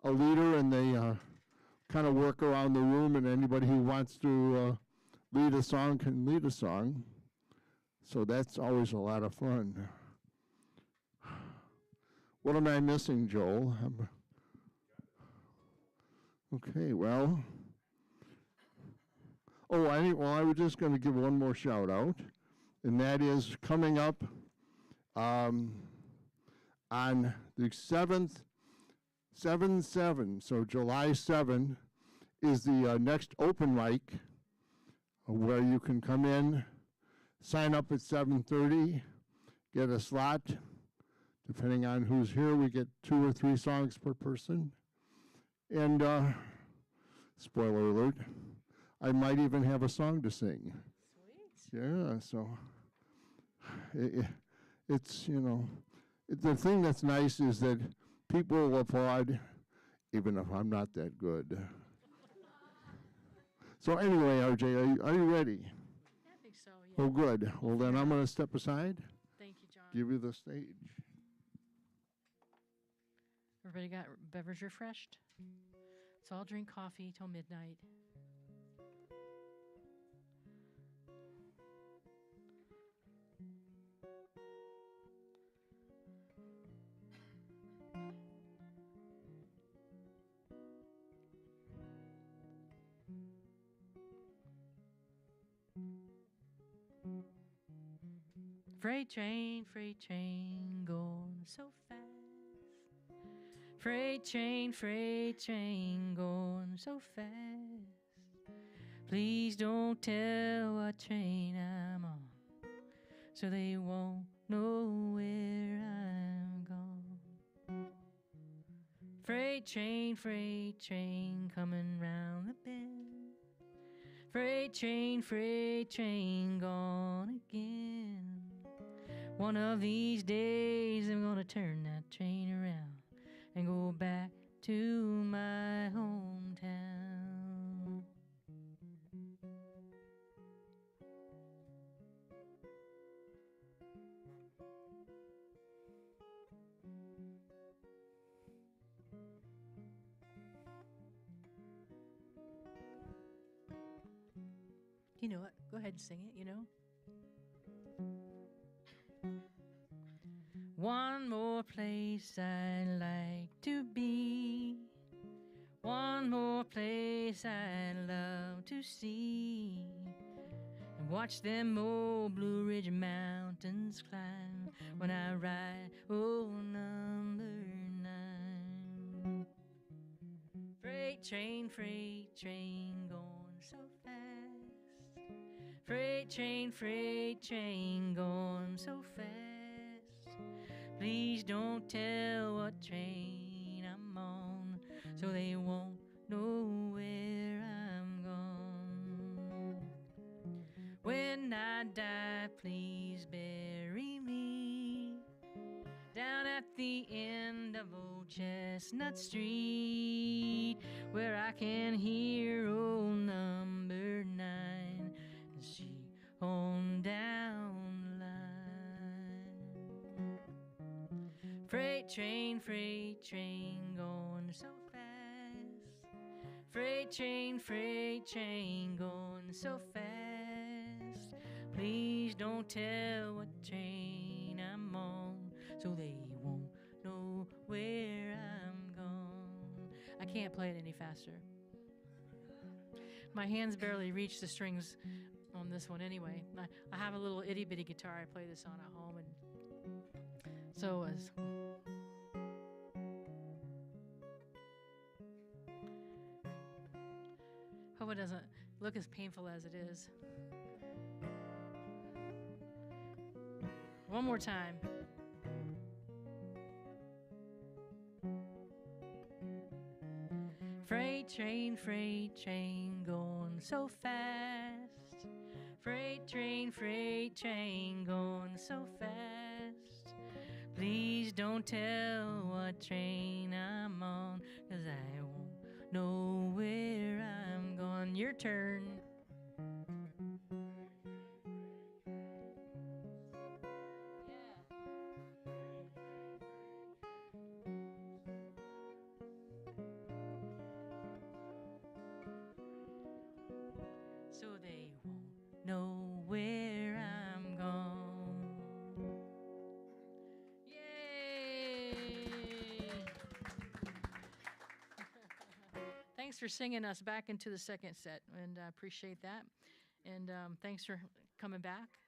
leader, and they kind of work around the room, and anybody who wants to lead a song can lead a song. So that's always a lot of fun. What am I missing, Joel? Okay, well. I was just going to give one more shout out, and that is coming up on the 7th, 7/7, so July 7 is the next open mic where you can come in, sign up at 7:30, get a slot. Depending on who's here, we get 2 or 3 songs per person. And spoiler alert, I might even have a song to sing. Sweet. Yeah, so it's, the thing that's nice is that people will applaud even if I'm not that good. So anyway, RJ, are you ready? I think so, yeah. Oh, good. Well, then I'm going to step aside. Thank you, John. Give you the stage. Everybody got beverage refreshed? So I'll drink coffee till midnight. Freight train, going so fast. Freight train, going so fast. Please don't tell what train I'm on, so they won't know where I'm gone. Freight train, coming round the bend. Freight train, gone again. One of these days I'm gonna turn that train around and go back to my hometown. You know it. Go ahead and sing it, One more place I'd like to be. One more place I'd love to see. And watch them old Blue Ridge Mountains climb when I ride old number 9. Freight train, going so fast. freight train going so fast. Please don't tell what train I'm on, so they won't know where I'm gone. When I die, please bury me down at the end of Old Chestnut Street, where I can hear old number 9 as she on down the line. Freight train going so fast. Freight train going so fast. Please don't tell what train I'm on, so they won't know where I'm gone. I can't play it any faster. My hands barely reach the strings on this one anyway. I have a little itty bitty guitar I play this on at home, and so hope it doesn't look as painful as it is. One more time. Freight train going so fast. Freight train going so fast. Please don't tell what train I'm on, 'cause I won't know where I'm going. Your turn. So they won't know where I'm gone. Yay! Thanks for singing us back into the second set, and I appreciate that. And thanks for coming back,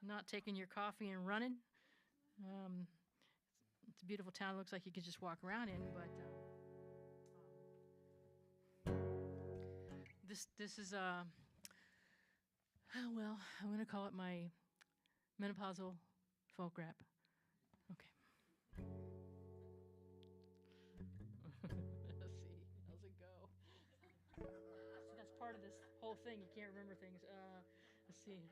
not taking your coffee and running. It's a beautiful town. It looks like you could just walk around in, but this is well, I'm gonna call it my menopausal folk rap. Okay. Let's see. How's it go? That's part of this whole thing. You can't remember things. Let's see.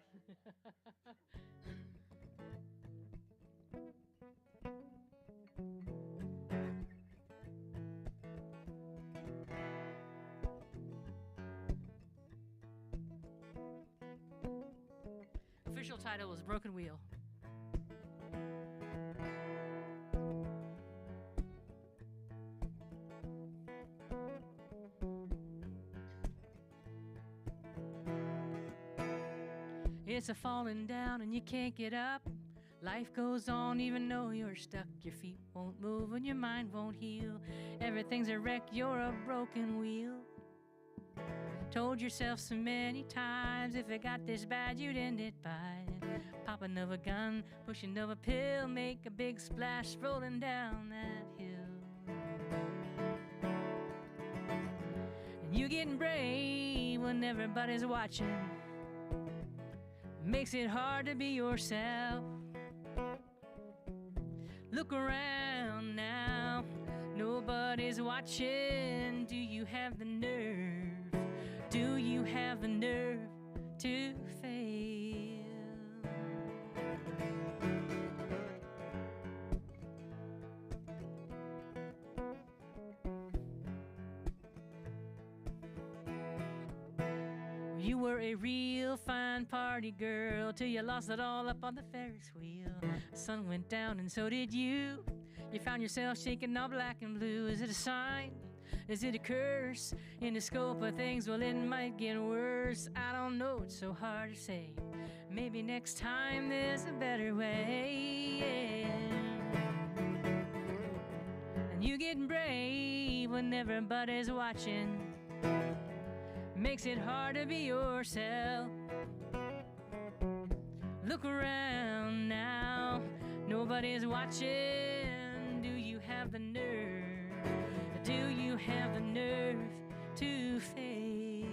Official title is Broken Wheel. It's a falling down and you can't get up. Life goes on even though you're stuck. Your feet won't move and your mind won't heal. Everything's a wreck, you're a broken wheel. Told yourself so many times, if it got this bad, you'd end it by popping of a gun, pushing of a pill, make a big splash, rolling down that hill. And you getting brave when everybody's watching, makes it hard to be yourself. Look around now, nobody's watching. Do you have the nerve? Do you have the nerve to fail? You were a real fine party girl till you lost it all up on the Ferris wheel. The sun went down and so did you. You found yourself shaking all black and blue. Is it a sign? Is it a curse? In the scope of things, well, it might get worse. I don't know, it's so hard to say. Maybe next time there's a better way. Yeah. And you getting brave when everybody's watching, makes it hard to be yourself. Look around now, nobody's watching. Do you have the nerve? Do you have the nerve to fail?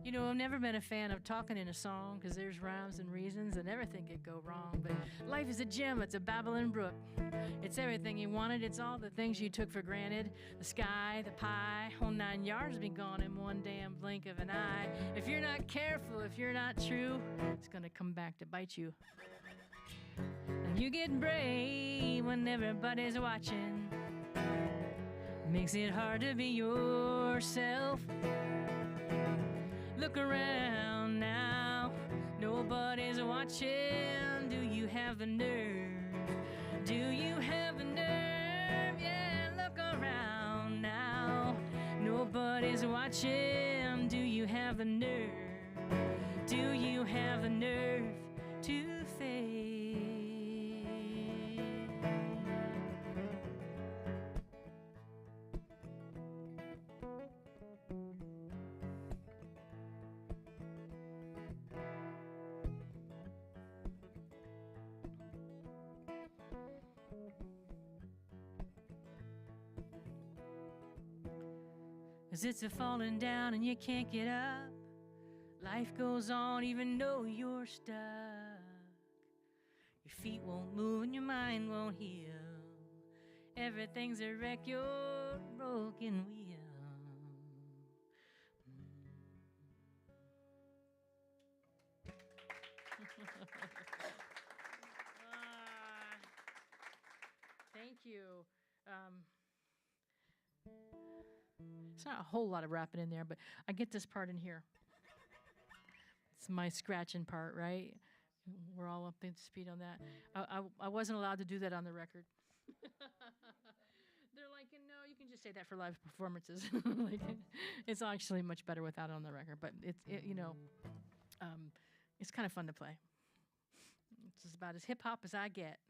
You know, I've never been a fan of talking in a song because there's rhymes and reasons and everything could go wrong. But life is a gem, it's a babbling brook. It's everything you wanted, it's all the things you took for granted. The sky, the pie, whole 9 yards be gone in one damn blink of an eye. If you're not careful, if you're not true, it's gonna come back to bite you. And you get brave when everybody's watching. Makes it hard to be yourself. Look around now, nobody's watching. Do you have the nerve? Do you have the nerve? Yeah, look around now, nobody's watching. Do you have the nerve? Do you have the nerve to fade? Cause it's a falling down and you can't get up. Life goes on even though you're stuck. Your feet won't move and your mind won't heal. Everything's a wreck, your broken wheel. Thank you. It's not a whole lot of rapping in there, but I get this part in here. It's my scratching part, right? We're all up to speed on that. I wasn't allowed to do that on the record. They're like, no, you can just say that for live performances. Like, it's actually much better without it on the record, but it's kind of fun to play. It's about as hip hop as I get.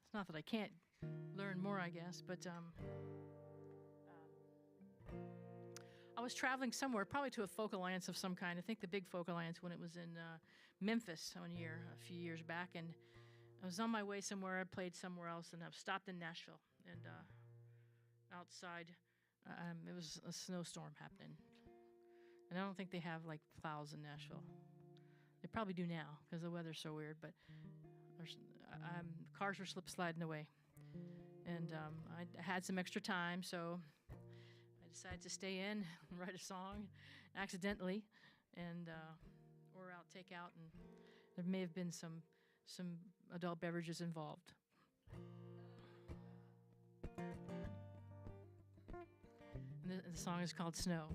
It's not that I can't learn more, I guess, but I was traveling somewhere, probably to a folk alliance of some kind. I think the big folk alliance when it was in Memphis one year, a few years back, and I was on my way somewhere. I played somewhere else, and I've stopped in Nashville, and outside, it was a snowstorm happening, and I don't think they have like plows in Nashville. They probably do now because the weather's so weird, but cars were slip sliding away. And I had some extra time, so I decided to stay in and write a song accidentally, and or out take out, and there may have been some adult beverages involved. And the song is called Snow.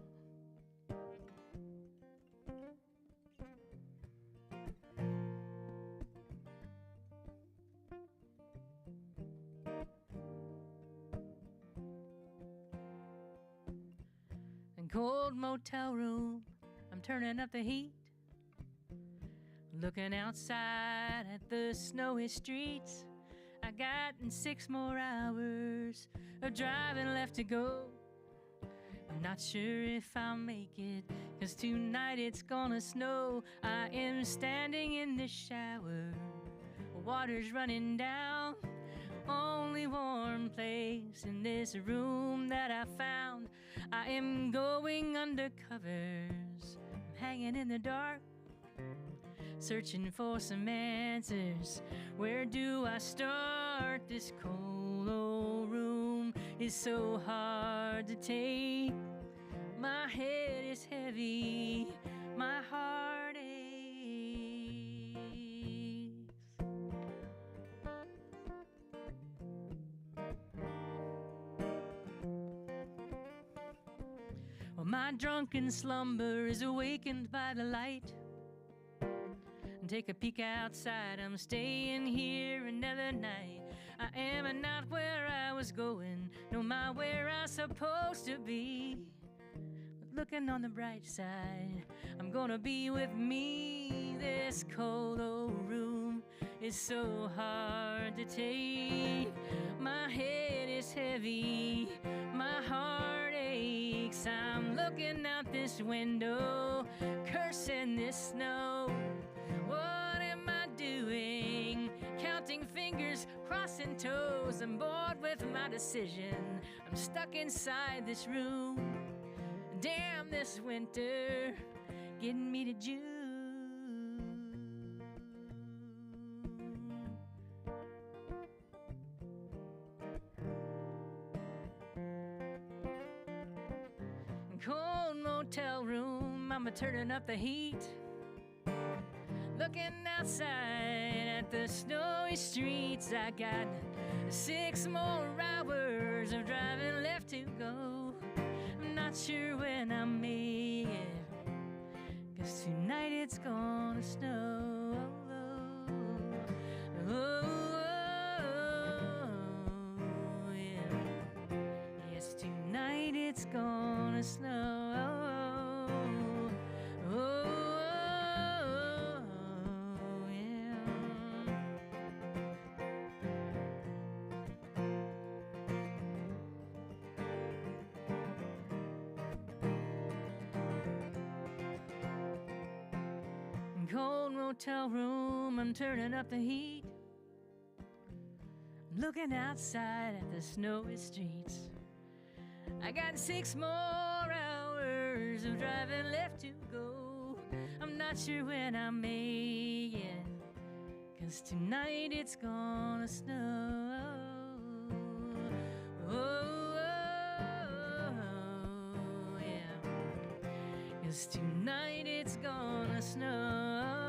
Cold motel room, I'm turning up the heat, looking outside at the snowy streets. I got 6 more hours of driving left to go. I'm not sure if I'll make it, 'cause tonight it's gonna snow. I am standing in the shower, water's running down. Only warm place in this room that I found. I am going under covers, I'm hanging in the dark, searching for some answers. Where do I start? This cold old room is so hard to take. My head is heavy, my heart aches. Well, my drunken slumber is awakened by the light. And take a peek outside, I'm staying here another night. I am not where I was going, no, my where I'm supposed to be. But looking on the bright side, I'm gonna be with me. This cold old room is so hard to take. My head is heavy, my heart aches. I'm looking out this window, cursing this snow. What am I doing? Counting fingers, crossing toes. I'm bored with my decision. I'm stuck inside this room. Damn this winter, getting me to June. Cold motel room, I'm turning up the heat. Looking outside at the snowy streets, I got 6 more hours of driving left to go. I'm not sure when I'll make it, 'cause tonight it's gonna snow. Oh, yeah. Yes, tonight it's gonna snow. Oh, yeah. Cold motel room, I'm turning up the heat. Looking outside at the snowy streets. I got 6 more hours of driving left to go. I'm not sure when I'll make it, 'cause tonight it's gonna snow. Oh, yeah. 'Cause tonight it's gonna snow.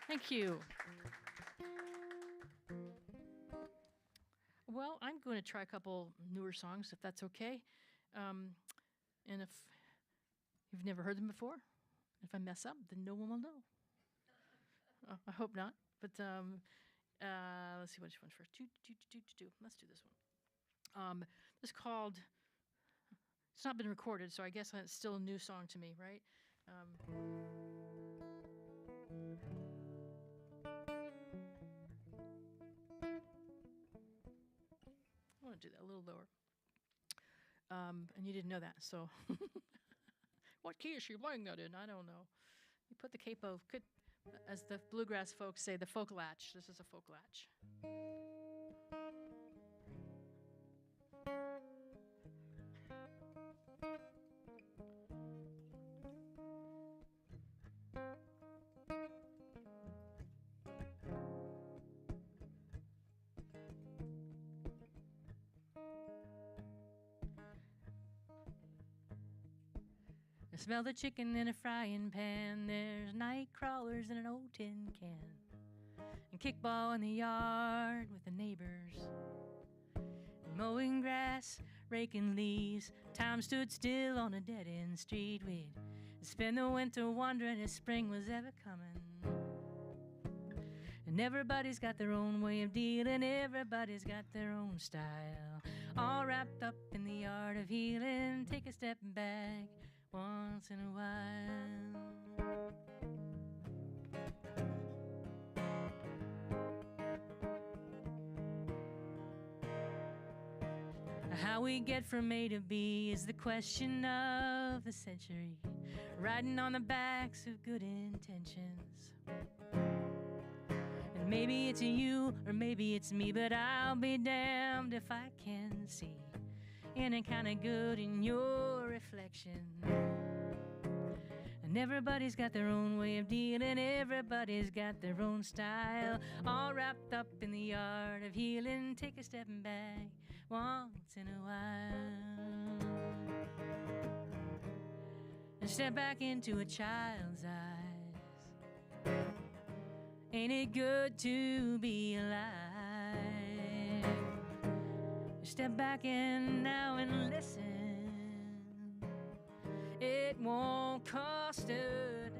Thank you. Well, I'm going to try a couple newer songs, if that's okay. And if you've never heard them before, if I mess up, then no one will know. I hope not. But let's see which one first. Let's do this one. It's called. It's not been recorded, so I guess it's still a new song to me, right? I want to do that a little lower. And you didn't know that, so. What key is she playing that in? I don't know. You put the capo, as the bluegrass folks say, the folk latch. This is a folk latch. I smell the chicken in a frying pan. There's night crawlers in an old tin can. And kickball in the yard with the neighbors. And mowing grass, raking leaves. Time stood still on a dead-end street. We'd spend the winter wondering if spring was ever coming. And everybody's got their own way of dealing. Everybody's got their own style. All wrapped up in the art of healing. Take a step back once in a while. How we get from A to B is the question of the century, riding on the backs of good intentions. And maybe it's you or maybe it's me, but I'll be damned if I can see any kind of good in your reflection. And everybody's got their own way of dealing, everybody's got their own style, all wrapped up in the art of healing. Take a step back once in a while, and step back into a child's eyes. Ain't it good to be alive? Step back in now and listen. It won't cost a dime.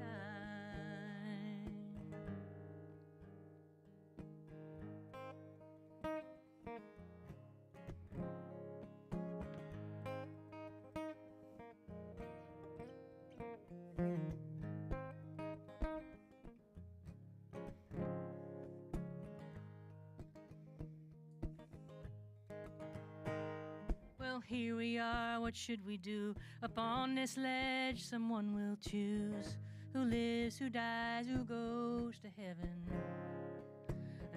here we are, what should we do? Up on this ledge, someone will choose. Who lives, who dies, who goes to heaven?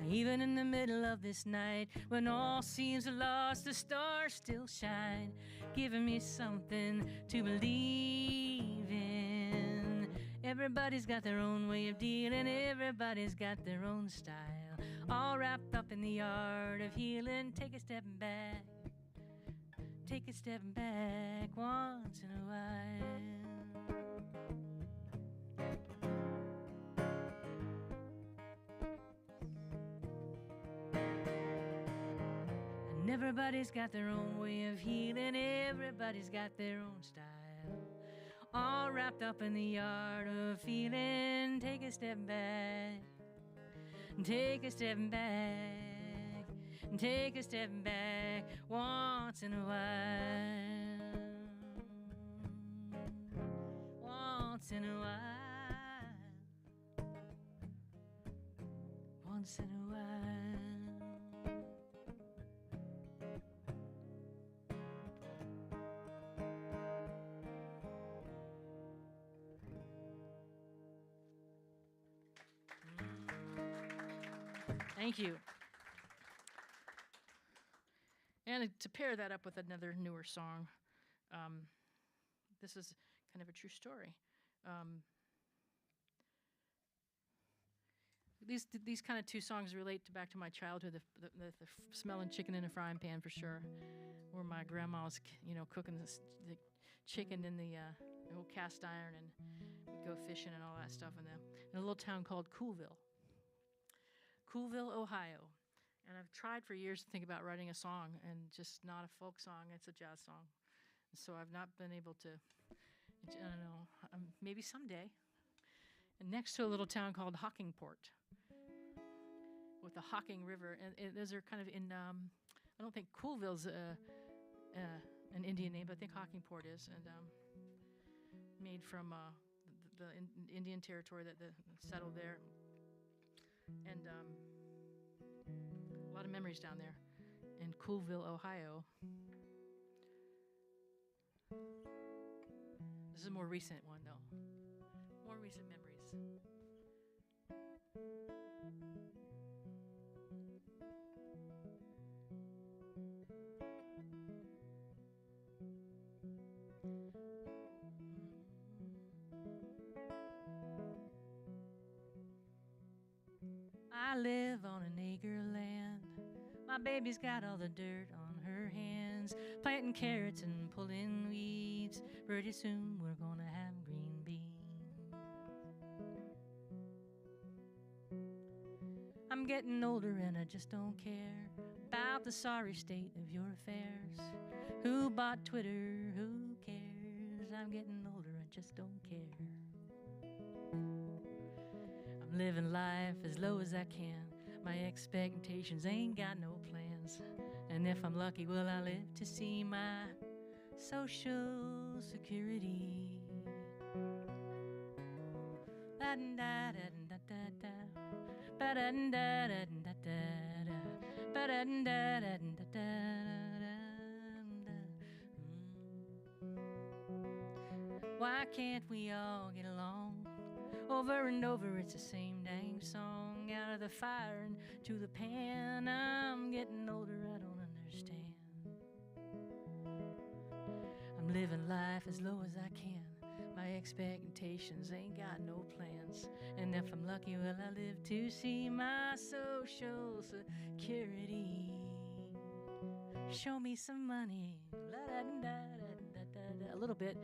Even in the middle of this night, when all seems lost, the stars still shine, giving me something to believe in. Everybody's got their own way of dealing, everybody's got their own style, all wrapped up in the art of healing. Take a step back, take a step back once in a while. And everybody's got their own way of healing, everybody's got their own style, all wrapped up in the art of feeling. Take a step back, take a step back, take a step back once in a while, once in a while, once in a while. Thank you. And to pair that up with another newer song, this is kind of a true story. These kind of two songs relate back to my childhood. The smelling chicken in a frying pan for sure, where my grandma was, cooking the chicken in the old cast iron, and we'd go fishing and all that stuff in a little town called Coolville, Ohio. And I've tried for years to think about writing a song, and just not a folk song, it's a jazz song. So I've not been able to, I don't know, maybe someday. And next to a little town called Hockingport, with the Hocking River. And those are kind of in, I don't think Coolville's an Indian name, but I think Hockingport is. And made from the Indian territory that settled there. And a lot of memories down there in Coolville, Ohio. This is a more recent one, though. More recent memories. I live on an acre of land. My baby's got all the dirt on her hands, planting carrots and pulling weeds. Pretty soon we're gonna have green beans. I'm getting older and I just don't care about the sorry state of your affairs. Who bought Twitter? Who cares? I'm getting older, I just don't care. I'm living life as low as I can. My expectations ain't got no plans. And if I'm lucky, will I live to see my Social Security? Why can't we all get along? Over and over, it's the same dang song. Out of the fire and to the pan. I'm getting older, I don't understand. I'm living life as low as I can. My expectations ain't got no plans. And if I'm lucky, will I live to see my Social Security? Show me some money. A little bit.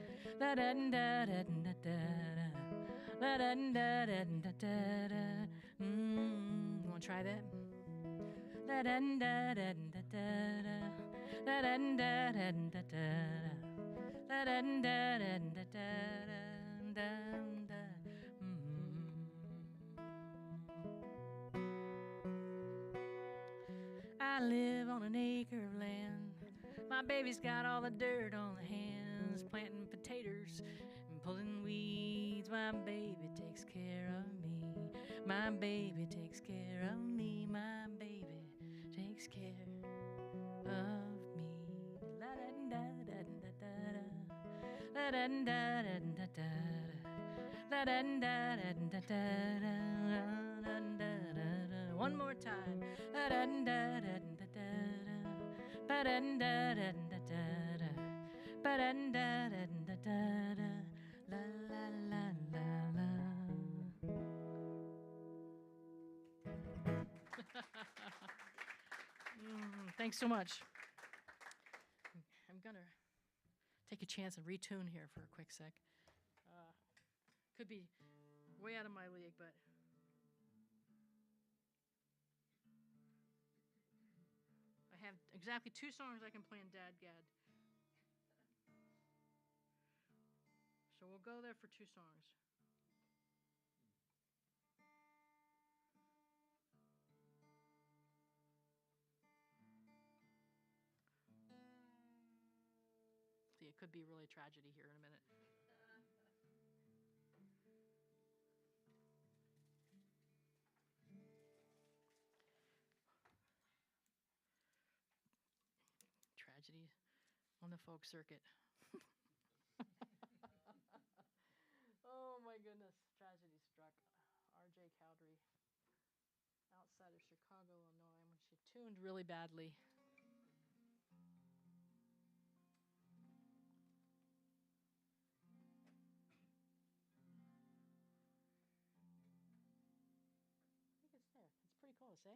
You wanna try that? I live on an acre of land. My baby's got all the dirt on the hands, planting potatoes and pulling weeds. My baby takes care of me. My baby takes care of me. My baby takes care of me. La da da One more time. Thanks so much. I'm gonna take a chance and retune here for a quick sec. Could be way out of my league, but I have exactly 2 songs I can play in Dadgad. So we'll go there for 2 songs. See, it could be really tragedy here in a minute. Tragedy on the folk circuit. Oh my goodness, tragedy struck R.J. Cowdery outside of Chicago, Illinois, when she tuned really badly. I think it's there. It's pretty close, eh?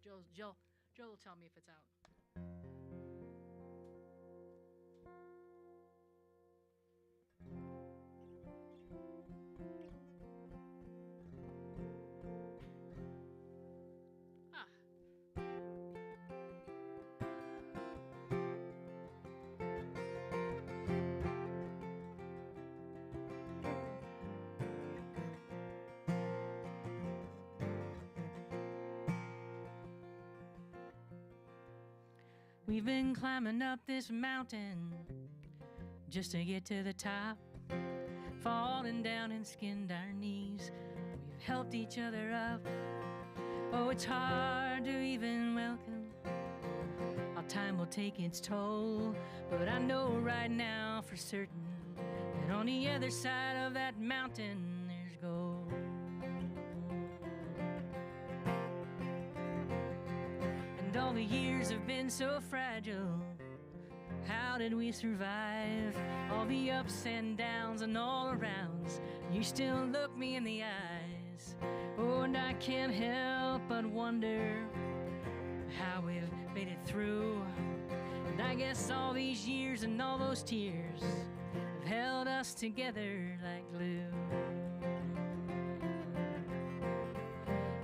Jill will tell me if it's out. Ah. We've been climbing up this mountain just to get to the top, falling down and skinned our knees. We've helped each other up. Oh, it's hard to even welcome how time will take its toll. But I know right now for certain that on the other side of that mountain there's gold. And all the years have been so fragile. How did we survive all the ups and downs and all arounds? You still look me in the eyes. Oh, and I can't help but wonder how we've made it through. And I guess all these years and all those tears have held us together like glue.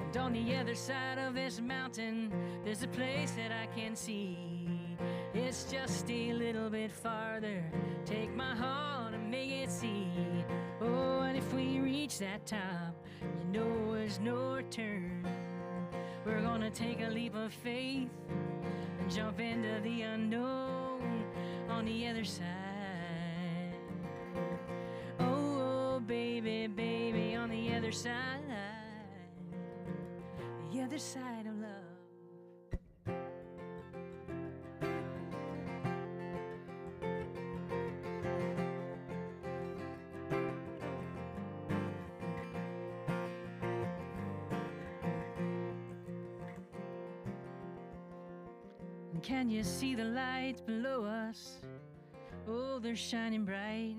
And on the other side of this mountain, there's a place that I can see. It's just a little bit farther. Take my heart and make it see. Oh, and if we reach that top, you know there's no return. We're gonna take a leap of faith and jump into the unknown on the other side. Oh, baby, baby, on the other side. The other side of love. Can you see the lights below us? Oh, they're shining bright.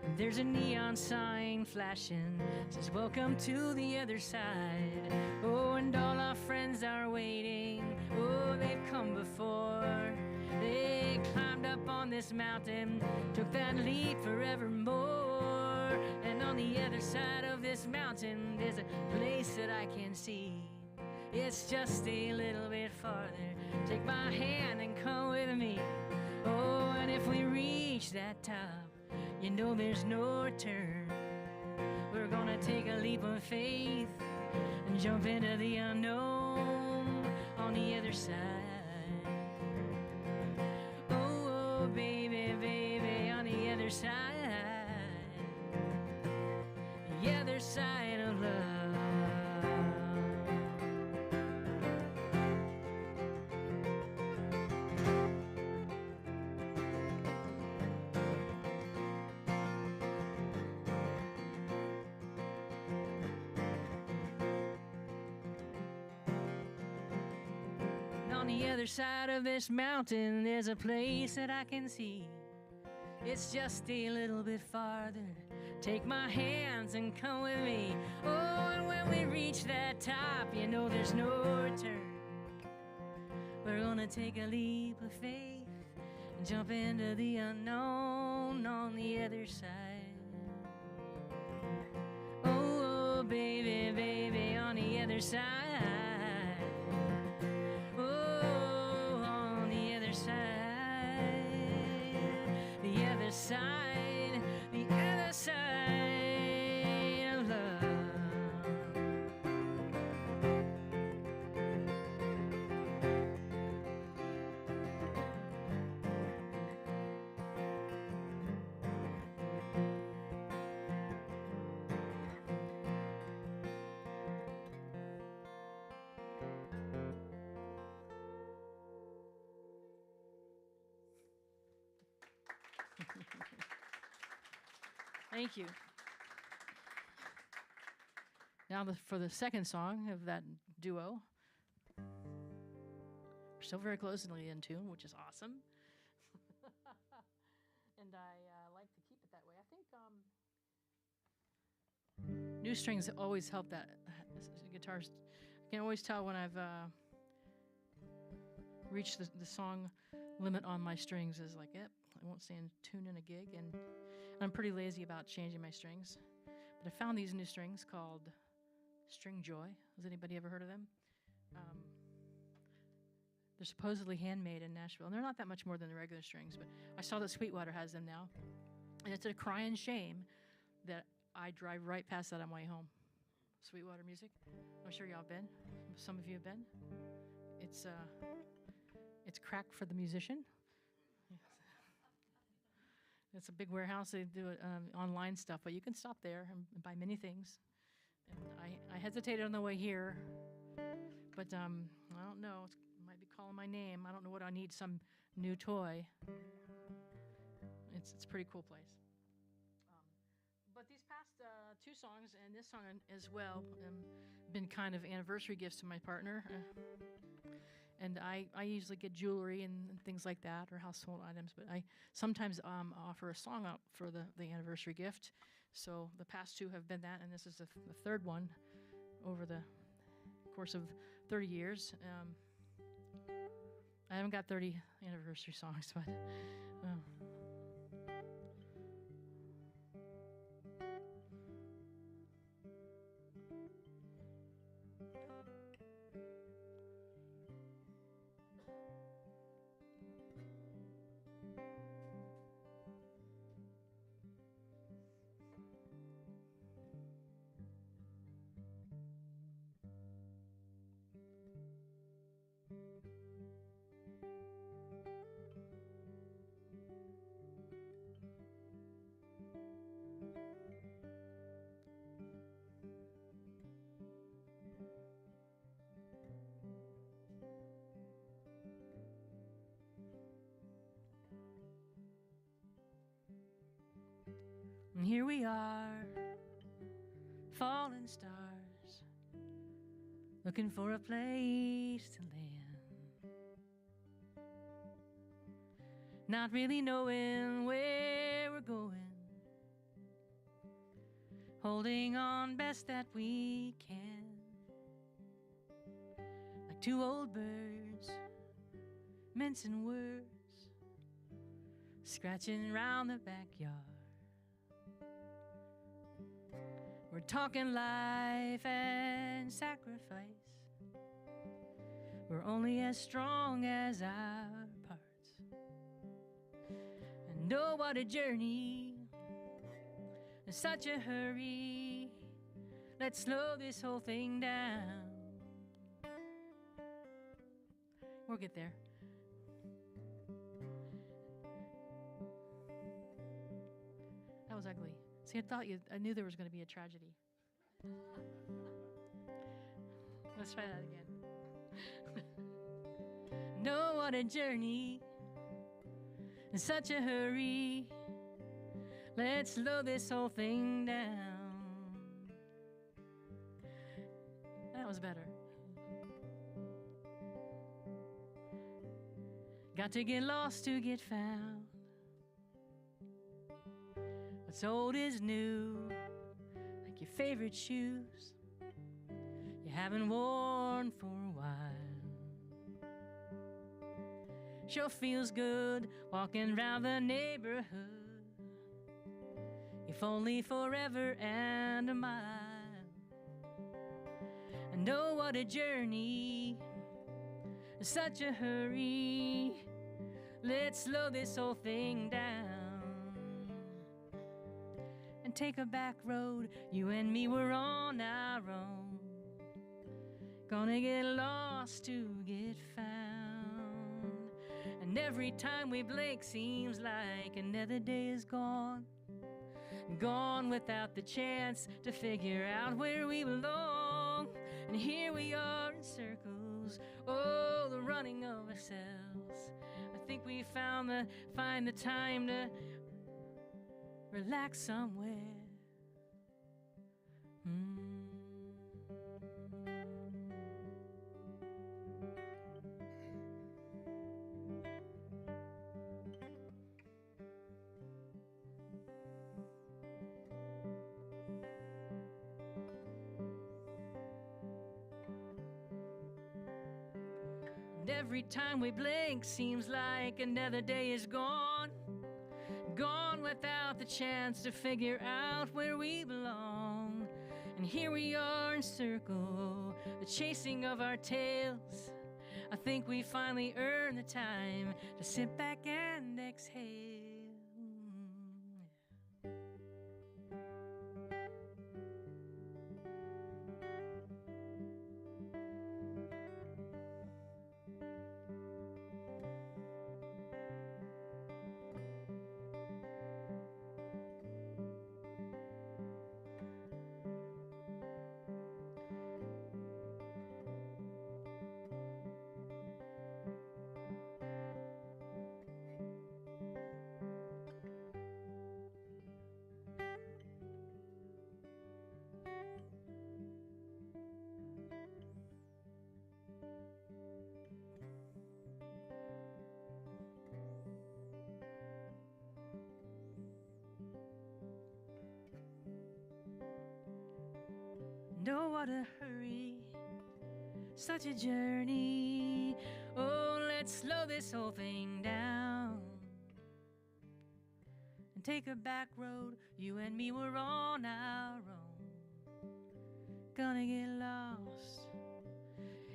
And there's a neon sign flashing, says welcome to the other side. Oh, and all our friends are waiting. Oh, they've come before. They climbed up on this mountain, took that leap forevermore. And on the other side of this mountain, there's a place that I can see. It's just a little bit farther. Take my hand and come with me. Oh, and if we reach that top, you know there's no return. We're gonna take a leap of faith and jump into the unknown on the other side. Oh, baby, baby, on the other side. The other side of love. On the other side of this mountain, there's a place that I can see. It's just a little bit farther. Take my hands and come with me. Oh, and when we reach that top, you know there's no return. We're gonna take a leap of faith and jump into the unknown on the other side. Oh, baby, baby, on the other side. Oh, on the other side. The other side. The other side of love. Thank you. Now for the second song of that duo. We're still very closely in tune, which is awesome. And I like to keep it that way. I think new strings always help that. Guitars, I can always tell when I've reached the song limit on my strings. Is like, yep, I won't stay in tune in a gig, and I'm pretty lazy about changing my strings. But I found these new strings called String Joy. Has anybody ever heard of them? They're supposedly handmade in Nashville, and they're not that much more than the regular strings, but I saw that Sweetwater has them now. And it's a crying shame that I drive right past that on my way home. Sweetwater music. I'm sure y'all have been. Some of you have been. It's crack for the musician. It's a big warehouse. They do online stuff, but you can stop there and buy many things. And I hesitated on the way here, but I don't know. It might be calling my name. I don't know what I need. Some new toy. It's a pretty cool place. But these past two songs and this song as well been kind of anniversary gifts to my partner. And I usually get jewelry and things like that, or household items, but I sometimes offer a song out for the anniversary gift. So the past two have been that, and this is the third one over the course of 30 years. I haven't got 30 anniversary songs, but... And here we are, fallen stars, looking for a place to land. Not really knowing where we're going, holding on best that we can. Like two old birds, mincing words, scratching around the backyard. We're talking life and sacrifice. We're only as strong as our parts. And oh, what a journey, in such a hurry. Let's slow this whole thing down. We'll get there. That was ugly. See, I knew there was going to be a tragedy. Let's try that again. No, what a journey, in such a hurry. Let's slow this whole thing down. That was better. Got to get lost to get found. What's old is new, like your favorite shoes you haven't worn for a while. Sure feels good walking around the neighborhood, if only forever and a mile. And oh, what a journey, such a hurry. Let's slow this whole thing down and take a back road. You and me, we're on our own. Gonna get lost to get found. And every time we blink seems like another day is gone. Gone without the chance to figure out where we belong. And here we are in circles, oh, the running of ourselves. I think we find the time to relax somewhere. And every time we blink seems like another day is gone. Gone without the chance to figure out where we belong. And here we are in circle, the chasing of our tails. I think we finally earned the time to sit back and exhale. And oh, what a hurry, such a journey. Oh, let's slow this whole thing down and take a back road. You and me, we're on our own. Gonna get lost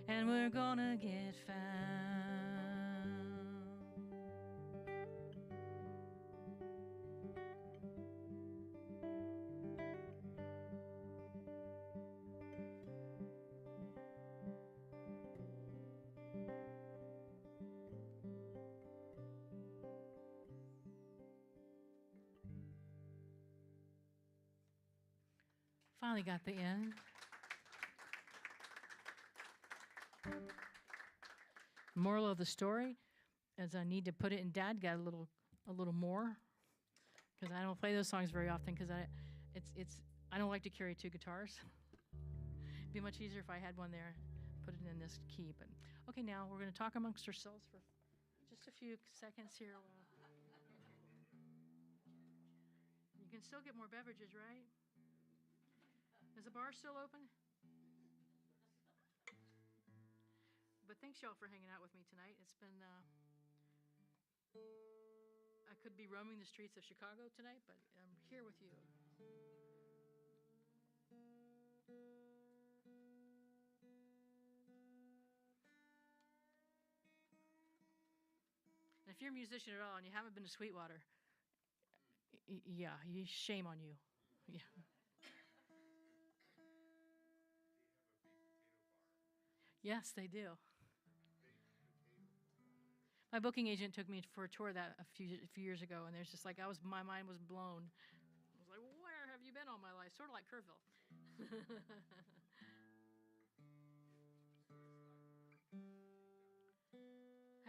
and we're gonna get found. Finally got the end. Moral of the story is I need to put it in. Dad got a little more, because I don't play those songs very often because I don't like to carry two guitars. It'd be much easier if I had one there, put it in this key. But okay, now we're going to talk amongst ourselves for just a few seconds here. You can still get more beverages, right? Is the bar still open? But thanks y'all for hanging out with me tonight. It's been, I could be roaming the streets of Chicago tonight, but I'm here with you. And if you're a musician at all and you haven't been to Sweetwater, yeah, shame on you. Yeah. Yes, they do. My booking agent took me for a tour that a few years ago, and there's just like my mind was blown. I was like, where have you been all my life? Sort of like Kerrville.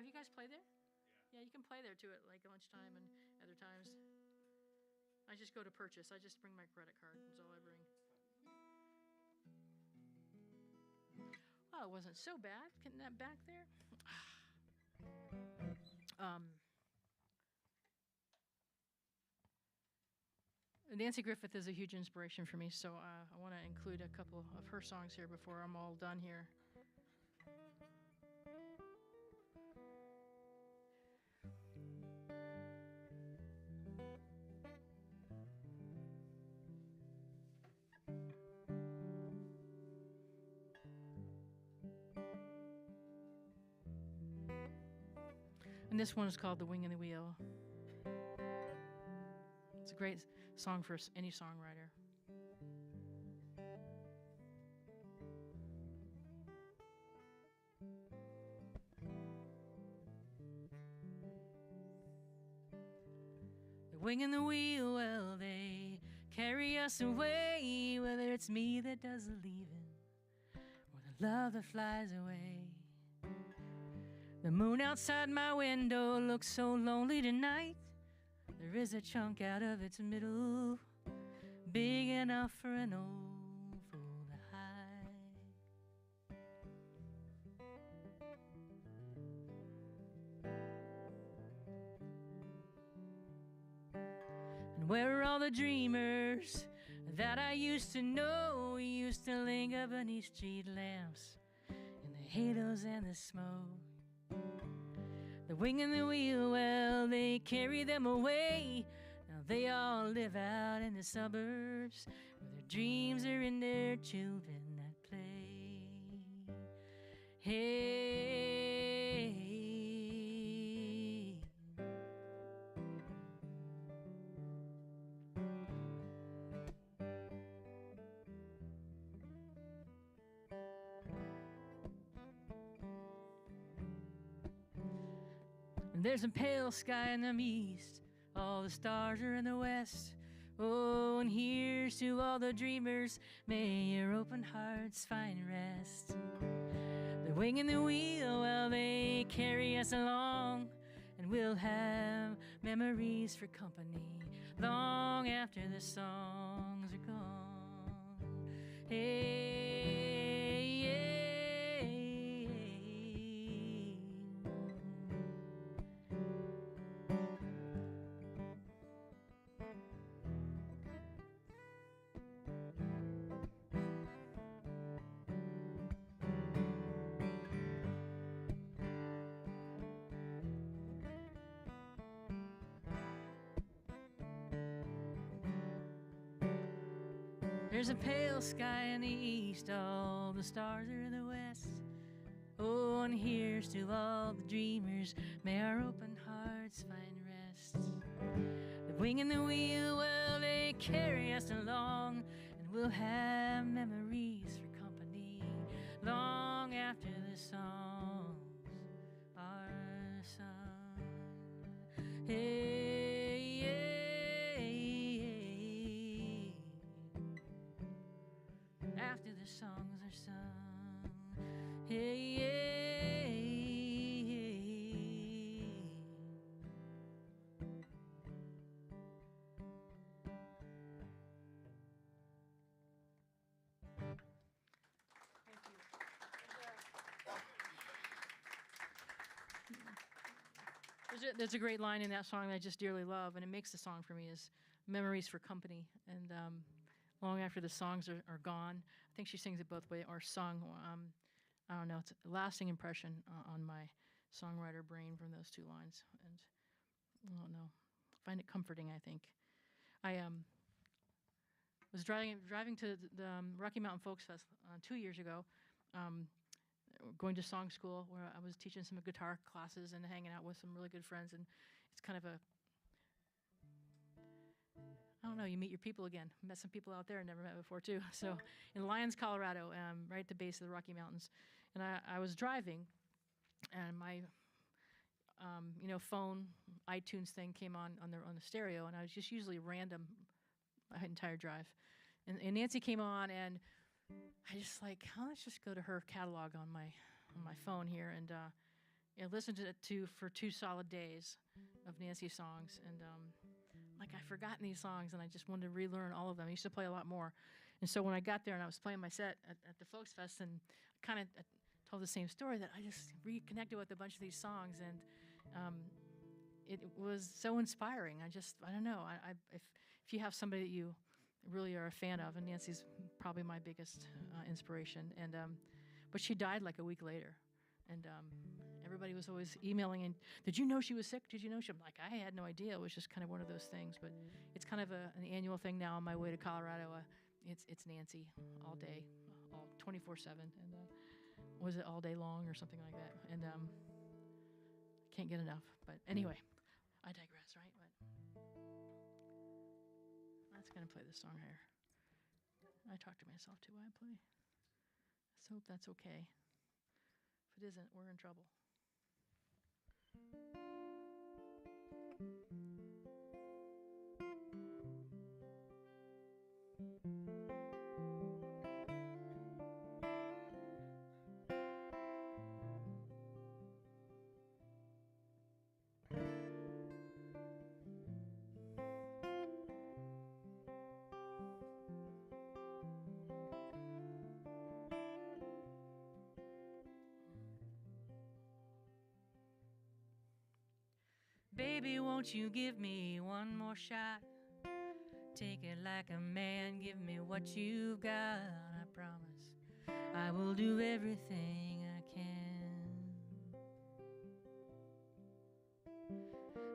Have you guys played there? Yeah, you can play there too at like lunchtime and other times. I just go to purchase. I just bring my credit card. That's all I bring. Well, it wasn't so bad. Getting that back there. Nancy Griffith is a huge inspiration for me, so I want to include a couple of her songs here before I'm all done here. And this one is called The Wing and the Wheel. It's a great song for any songwriter. The wing and the wheel, well, they carry us away, whether it's me that does the leaving or the love that flies away. The moon outside my window looks so lonely tonight. There is a chunk out of its middle, big enough for an old fool to hide. And where are all the dreamers that I used to know? We used to linger beneath street lamps in the halos and the smoke. The wing and the wheel, well, they carry them away. Now they all live out in the suburbs, where their dreams are in their children that play. Hey. And there's a pale sky in the east, all the stars are in the west. Oh, and here's to all the dreamers, may your open hearts find rest. The wing and the wheel, well, they carry us along, and we'll have memories for company long after the songs are gone. Hey, yeah. There's a pale sky in the east, all the stars are in the west. Oh, and here's to all the dreamers, may our open hearts find rest. The wing and the wheel, well, they carry us along, and we'll have memories for company long after the songs are sung. Hey, yeah. After the songs are sung, hey, yeah. Thank you. There's a great line in that song that I just dearly love, and it makes the song for me, is memories for company. And long after the songs are gone. I think she sings it both ways, or sung. I don't know. It's a lasting impression on my songwriter brain from those two lines. And I don't know. I find it comforting, I think. I was driving to the Rocky Mountain Folks Fest 2 years ago, going to song school where I was teaching some guitar classes and hanging out with some really good friends. And it's kind of I don't know, you meet your people again. Met some people out there I never met before, too. So in Lyons, Colorado, right at the base of the Rocky Mountains. And I was driving, and my phone, iTunes thing came on the stereo, and I was just usually random my entire drive. And Nancy came on, and I just let's just go to her catalog on my phone here, and listened to it for 2 solid days of Nancy songs. And I'd forgotten these songs, and I just wanted to relearn all of them. I used to play a lot more. And so when I got there and I was playing my set at the Folks Fest, and kind of told the same story, that I just reconnected with a bunch of these songs. And it was so inspiring. I don't know. If you have somebody that you really are a fan of, and Nancy's probably my biggest inspiration, and but she died like a week later, and everybody was always emailing and, did you know she was sick? Did you know she? I'm like, I had no idea. It was just kind of one of those things. But it's kind of an annual thing now on my way to Colorado. It's Nancy all day, all 24/7, and was it all day long or something like that? And can't get enough. But anyway, I digress, right? But that's gonna play this song here. I talk to myself too. I play. Let's hope that's okay. If it isn't, we're in trouble. Baby, won't you give me one more shot? Take it like a man, give me what you've got. I promise I will do everything I can.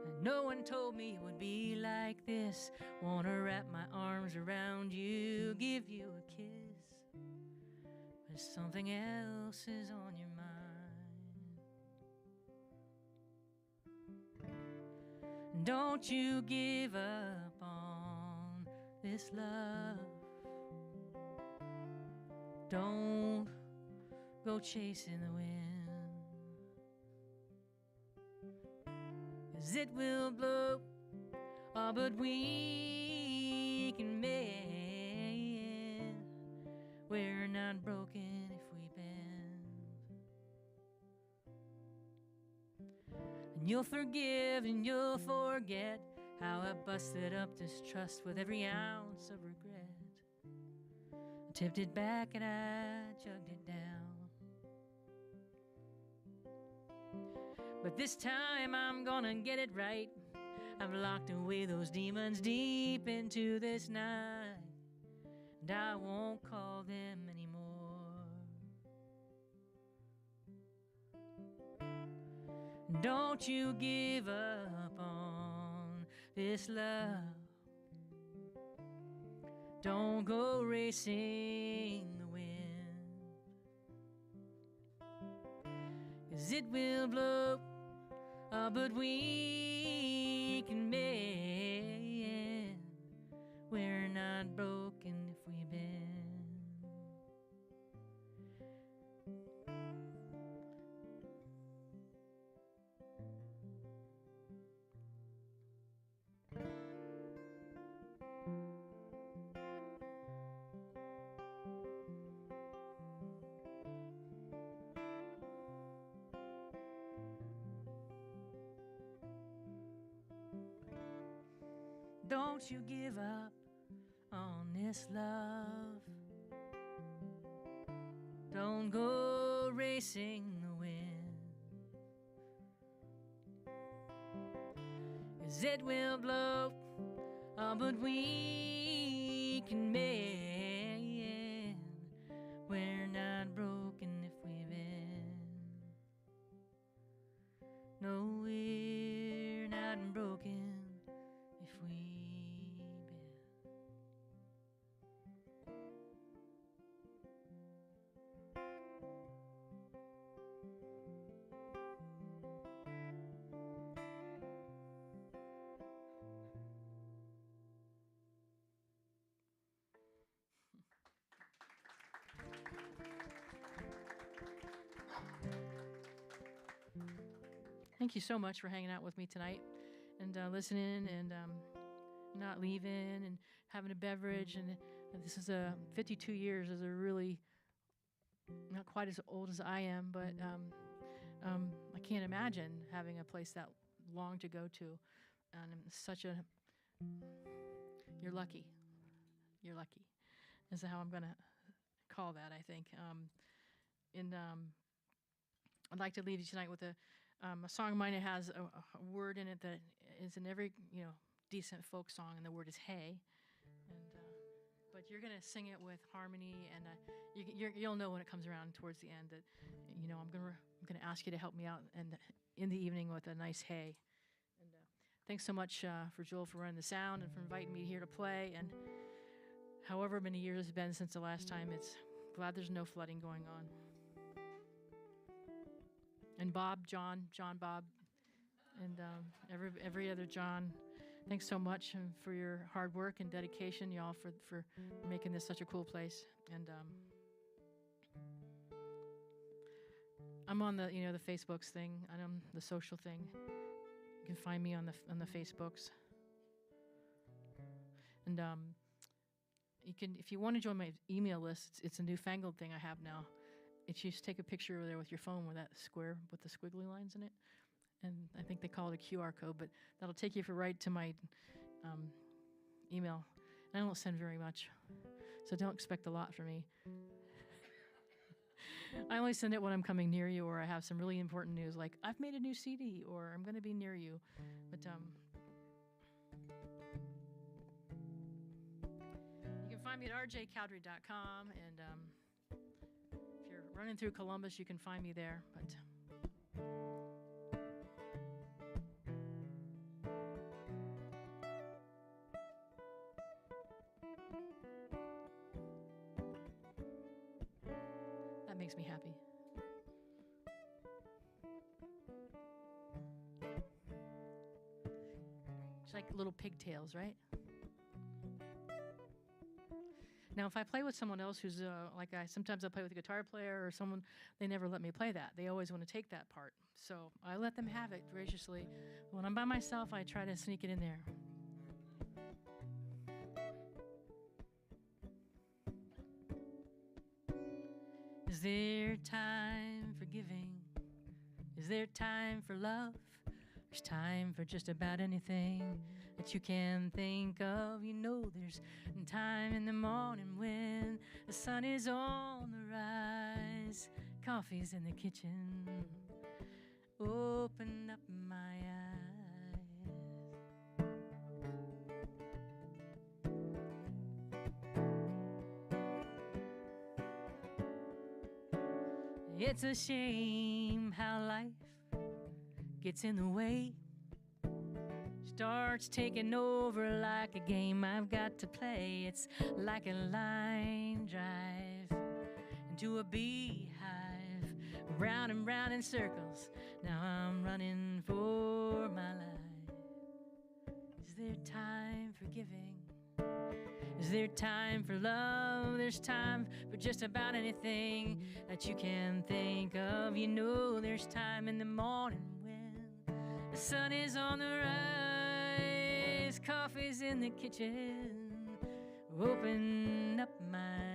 And no one told me it would be like this. Wanna wrap my arms around you, give you a kiss, but something else is on your mind. Don't you give up on this love. Don't go chasing the wind, 'cause it will blow, but we can mend. We're not broken if we bend. And you'll forgive and you'll forget how I busted up this trust with every ounce of regret. I tipped it back and I chugged it down. But this time I'm gonna get it right. I've locked away those demons deep into this night, and I won't call them anymore. Don't you give up on this love. Don't go racing the wind, 'cause it will blow, but we can mend. We're not broken if we bend. Don't you give up on this love. Don't go racing the wind, 'cause it will blow, but we can mend. We're not broken if we bend. No, we're not broken if we bend. Thank you so much for hanging out with me tonight and listening and not leaving and having a beverage. And this is 52 years is a really not quite as old as I am, but I can't imagine having a place that long to go to. And you're lucky. You're lucky is how I'm going to call that, I think. I'd like to leave you tonight with a song of mine that has a word in it that is in every decent folk song, and the word is "hey." And but you're gonna sing it with harmony, and you'll know when it comes around towards the end that I'm gonna ask you to help me out and in the evening with a nice "hey." And thanks so much for Joel for running the sound and for inviting me here to play. And however many years it's been since the last time, it's glad there's no flooding going on. And Bob, John, Bob, and every other John, thanks so much for your hard work and dedication, y'all, for making this such a cool place. And I'm on the the Facebooks thing. I'm on the social thing. You can find me on the Facebooks. And you can, if you want to join my email list, it's a newfangled thing I have now. It's you just take a picture over there with your phone with that square with the squiggly lines in it. And I think they call it a QR code, but that'll take you right to my email. And I don't send very much, so don't expect a lot from me. I only send it when I'm coming near you, or I have some really important news, like I've made a new CD, or I'm going to be near you. But you can find me at rjcowdery.com, and if you're running through Columbus, you can find me there. But that makes me happy. It's like little pigtails, right? Now, if I play with someone else who's sometimes I play with a guitar player or someone, they never let me play that. They always want to take that part. So I let them have it graciously. When I'm by myself, I try to sneak it in there. Is there time for giving? Is there time for love? There's time for just about anything that you can think of. There's time in the morning when the sun is on the rise. Coffee's in the kitchen. Open up my eyes. It's a shame how life gets in the way, starts taking over like a game I've got to play. It's like a line drive into a beehive, round and round in circles. Now I'm running for my life. Is there time for giving? Is there time for love? There's time for just about anything that you can think of. There's time in the morning when the sun is on the rise. Coffee's in the kitchen. Open up my eyes.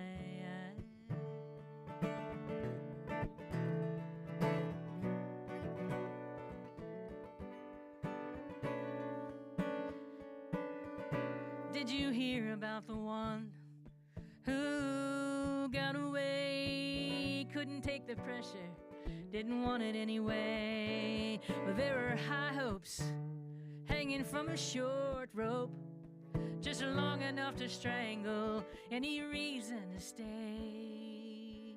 Did you hear about the one who got away? Couldn't take the pressure, didn't want it anyway. Well, there were high hopes hanging from a short rope, just long enough to strangle any reason to stay.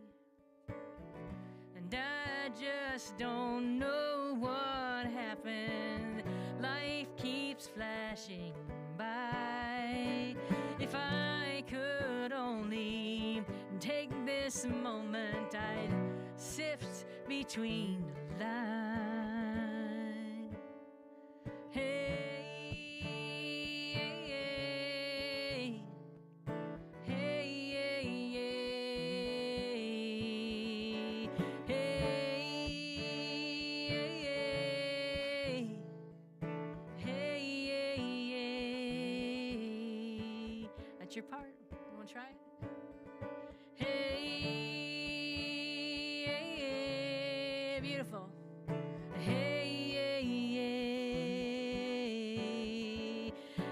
And I just don't know what happened. Life keeps flashing by. If I could only take this moment, I'd sift between the lines. Hey, hey, hey, hey. That's your part. You want to try it? Hey, beautiful. Hey,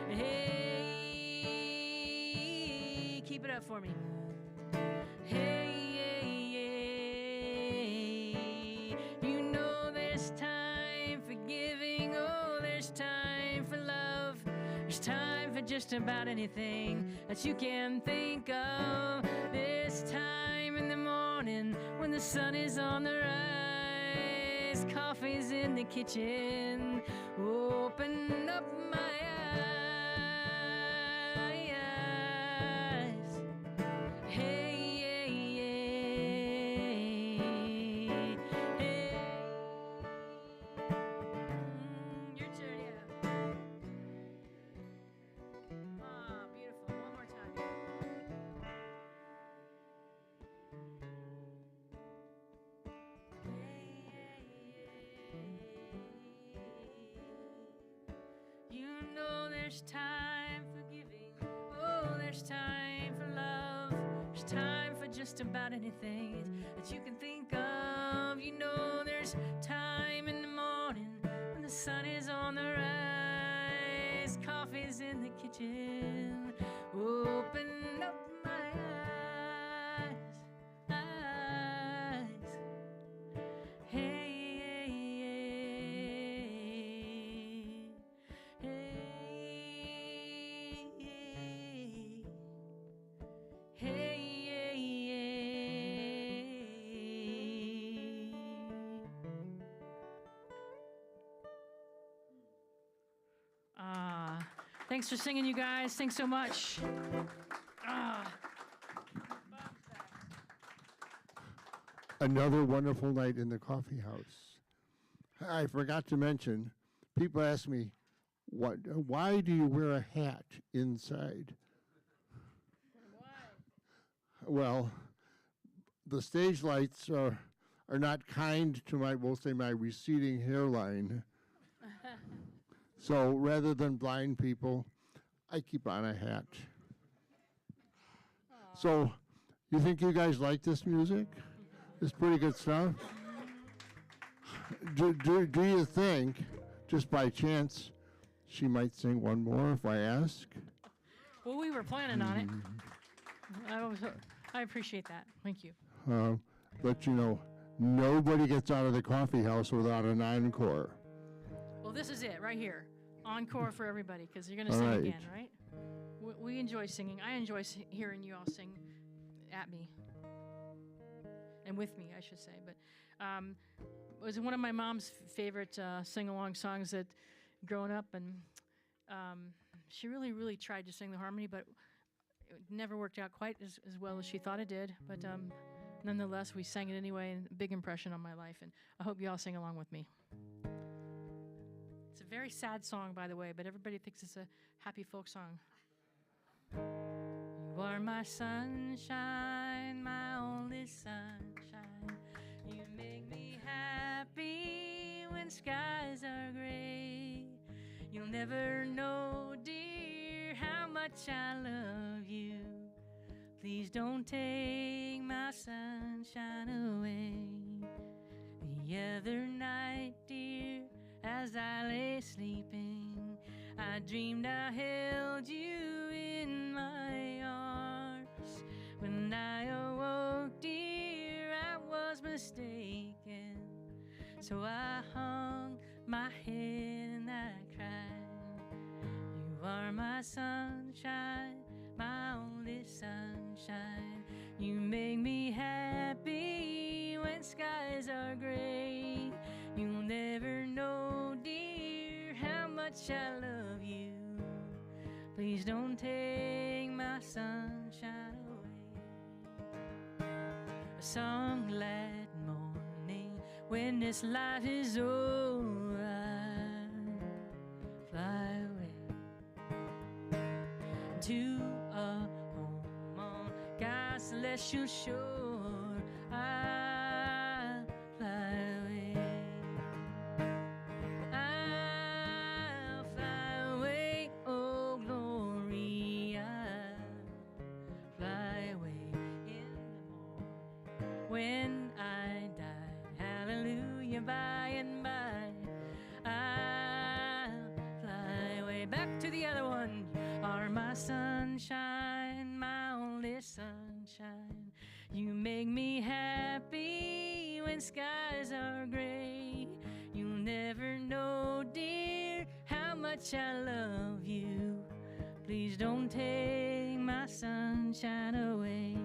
hey, keep it up for me. Hey, there's time just about anything that you can think of. This time in the morning when the sun is on the rise, coffee's in the kitchen, open up my eyes. Hey, hey, hey, hey. Your turn, yeah. Ah, beautiful. One more time. You know there's time for giving. Oh, there's time for love. There's time for just about anything that you can think of. You know there's time in the morning when the sun is on the rise, coffee's in the kitchen, open up my eyes, eyes. Hey, hey, hey, hey, thanks for singing, you guys. Thanks so much. Another wonderful night in the coffee house. I forgot to mention, people ask me, why do you wear a hat inside? Why? Well, the stage lights are not kind to my receding hairline. So rather than blind people, I keep on a hat. Aww. So you think you guys like this music? It's pretty good stuff. Do you think, just by chance, she might sing one more if I ask? Well, we were planning on it. I appreciate that. Thank you. Let you know, nobody gets out of the coffee house without an encore. Well, this is it right here. Encore for everybody, because you're going to sing again, right? We enjoy singing. I enjoy hearing you all sing at me. And with me, I should say. But it was one of my mom's favorite sing-along songs that growing up, and she really, really tried to sing the harmony, but it never worked out quite as well as she thought it did. But nonetheless, we sang it anyway, and a big impression on my life, and I hope you all sing along with me. It's a very sad song, by the way, but everybody thinks it's a happy folk song. You are my sunshine, my only sunshine. You make me happy when skies are gray. You'll never know, dear, how much I love you. Please don't take my sunshine away. The other night, dear, as I lay sleeping, I dreamed I held you in my arms. When I awoke, dear, I was mistaken. So I hung my head and I cried. You are my sunshine, my only sunshine. You make me happy when skies are gray. You'll never know, dear, how much I love you. Please don't take my sunshine away. A song glad morning when this life is over, I fly away to a home on God's celestial shore. I'll fly away. I'll fly away, oh glory. I'll fly away in the morning when I die. Hallelujah, by and by. I'll fly away. Back to the other one. You are my sunshine, my only sunshine. You make me happy when skies are gray. You'll never know, dear, how much I love you. Please don't take my sunshine away.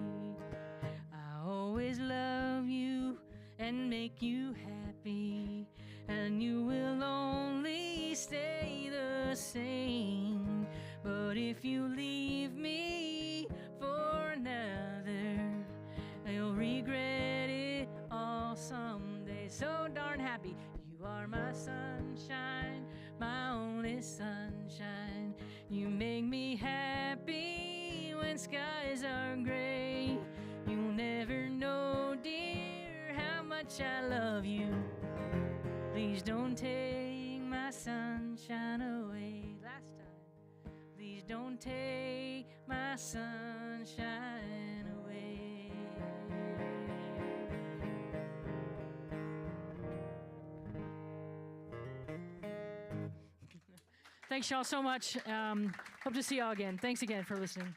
I always love you and make you happy, and you will only stay the same. But if you leave me for another, you'll regret it all someday. So darn happy. You are my sunshine, my only sunshine. You make me happy when skies are gray. You'll never know, dear, how much I love you. Please don't take my sunshine away. Last time. Please don't take my sunshine away. Thanks, y'all, so much. Hope to see y'all again. Thanks again for listening.